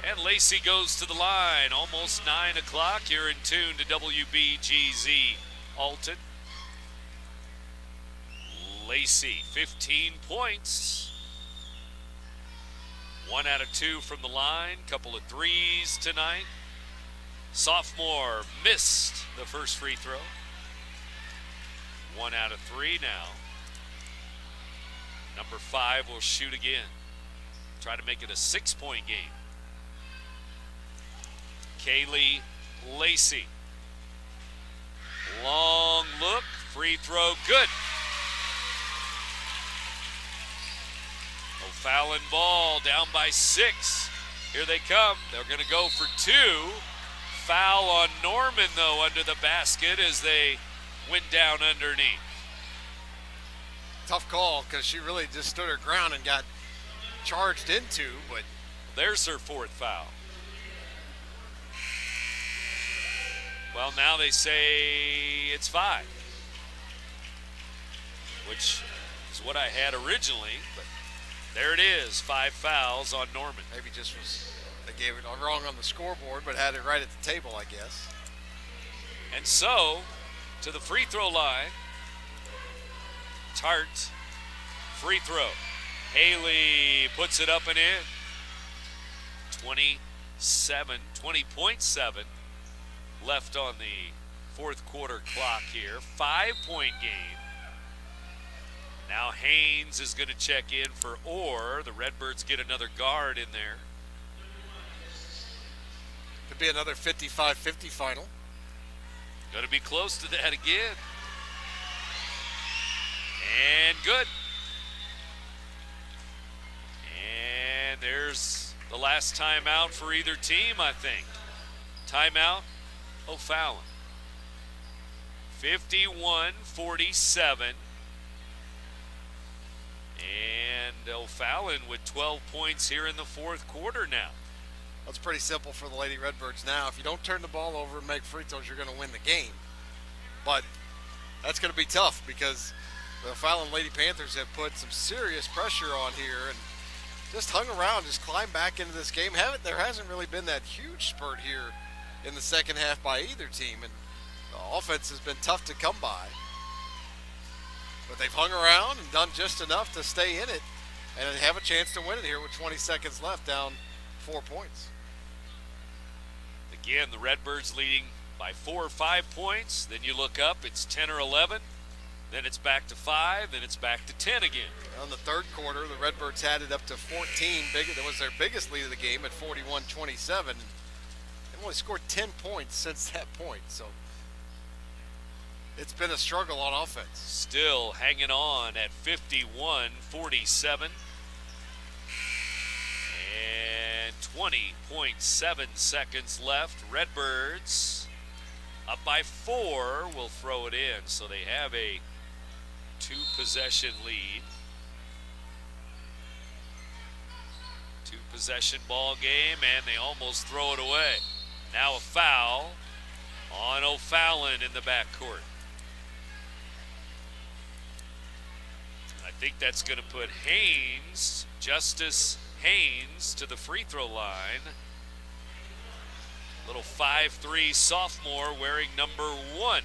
[SPEAKER 1] And Lacey goes to the line, almost 9 o'clock. You're in tune to WBGZ Alton. Lacey, 15 points. 1 out of 2 from the line, couple of threes tonight. Sophomore missed the first free throw. 1 out of 3 now. Number 5 will shoot again. Try to make it a 6-point game. Kaylee Lacey. Long look, free throw, good. O'Fallon ball down by 6. Here they come. They're going to go for 2. Foul on Norman, though, under the basket as they went down underneath.
[SPEAKER 3] Tough call because she really just stood her ground and got charged into, but
[SPEAKER 1] there's her 4th foul. Well, now they say it's 5, which is what I had originally, but there it is, 5 fouls on Norman.
[SPEAKER 3] Maybe just was, they gave it wrong on the scoreboard, but had it right at the table, I guess.
[SPEAKER 1] And so, to the free throw line, Tart, free throw. Haley puts it up and in. 20.7 left on the 4th quarter clock here. 5-point game. Now Haynes is going to check in for Orr. The Redbirds get another guard in there.
[SPEAKER 3] Could be another 55-50 final.
[SPEAKER 1] Going to be close to that again. And good. And there's the last timeout for either team, I think. Timeout, O'Fallon. 51-47. And O'Fallon with 12 points here in the 4th quarter now.
[SPEAKER 3] That's pretty simple for the Lady Redbirds now. If you don't turn the ball over and make free throws, you're going to win the game. But that's going to be tough because the O'Fallon Lady Panthers have put some serious pressure on here and just hung around, just climbed back into this game. There hasn't really been that huge spurt here in the second half by either team, and the offense has been tough to come by. But they've hung around and done just enough to stay in it and have a chance to win it here with 20 seconds left, down 4 points.
[SPEAKER 1] Again, the Redbirds leading by 4 or 5 points. Then you look up, it's 10 or 11. Then it's back to 5, then it's back to 10 again.
[SPEAKER 3] In the 3rd quarter, the Redbirds had it up to 14. That was their biggest lead of the game at 41-27. They've only scored 10 points since that point. So it's been a struggle on offense.
[SPEAKER 1] Still hanging on at 51-47. And 20.7 seconds left. Redbirds up by 4 will throw it in. So they have a 2-possession lead. 2-possession ball game, and they almost throw it away. Now a foul on O'Fallon in the backcourt. I think that's going to put Haynes, Justice Haynes, to the free throw line. Little 5'3" sophomore wearing number 1.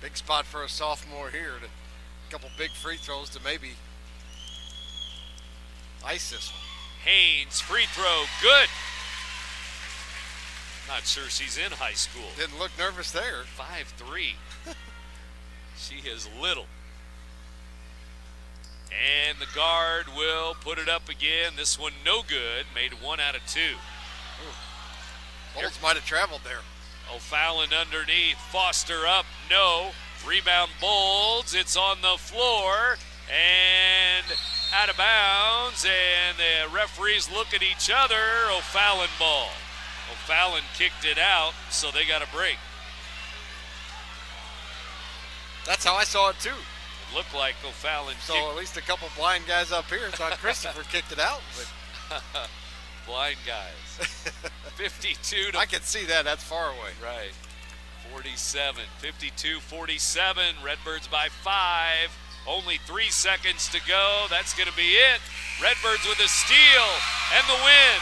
[SPEAKER 3] Big spot for a sophomore here. A couple big free throws to maybe ice this one.
[SPEAKER 1] Haynes, free throw, good. Not sure she's in high school.
[SPEAKER 3] Didn't look nervous there.
[SPEAKER 1] 5'3". She is little. And the guard will put it up again. This one no good. Made 1 out of 2.
[SPEAKER 3] Bolts might have traveled there.
[SPEAKER 1] O'Fallon underneath. Foster up. No. Rebound Bolts. It's on the floor. And out of bounds. And the referees look at each other. O'Fallon ball. O'Fallon kicked it out, so they got a break.
[SPEAKER 3] That's how I saw it too.
[SPEAKER 1] It looked like O'Fallon
[SPEAKER 3] So at least a couple blind guys up here thought Christopher kicked it out. But
[SPEAKER 1] blind guys. 52 to...
[SPEAKER 3] I can see that. That's far away.
[SPEAKER 1] Right. 47. 52-47. Redbirds by 5. Only 3 seconds to go. That's going to be it. Redbirds with a steal and the win.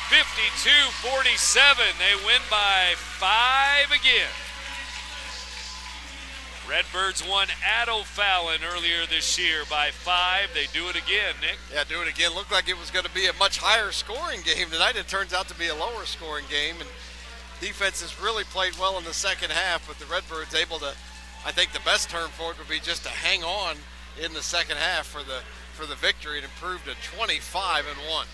[SPEAKER 1] 52-47. They win by 5 again. Redbirds won at O'Fallon earlier this year by 5. They do it again, Nick.
[SPEAKER 3] Yeah, do it again. Looked like it was going to be a much higher scoring game tonight. It turns out to be a lower scoring game. And defense has really played well in the second half, but the Redbirds able to, I think the best term for it would be just to hang on in the second half for the victory and improve to 25-1.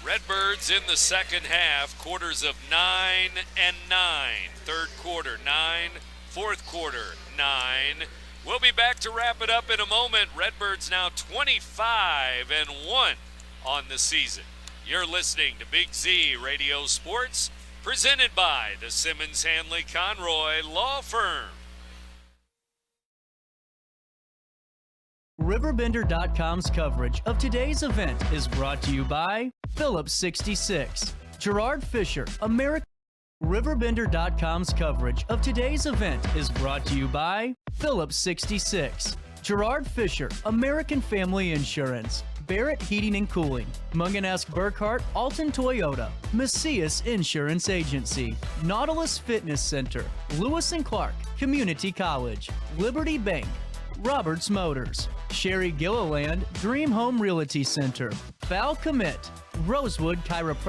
[SPEAKER 1] Redbirds in the second half, quarters of 9 and 9. Third quarter 9, fourth quarter 9. We'll be back to wrap it up in a moment. Redbirds now 25-1 on the season. You're listening to Big Z Radio Sports, presented by the Simmons Hanley Conroy Law Firm.
[SPEAKER 2] RiverBender.com's coverage of today's event is brought to you by Phillips 66, Gerard Fisher, American. RiverBender.com's coverage of today's event is brought to you by Phillips 66, Gerard Fisher, American Family Insurance, Barrett Heating and Cooling, Munganesc Burkhart, Alton Toyota, Macias Insurance Agency, Nautilus Fitness Center, Lewis & Clark, Community College, Liberty Bank, Roberts Motors, Sherry Gilliland, Dream Home Realty Center, Val Commit, Rosewood Chiropractic.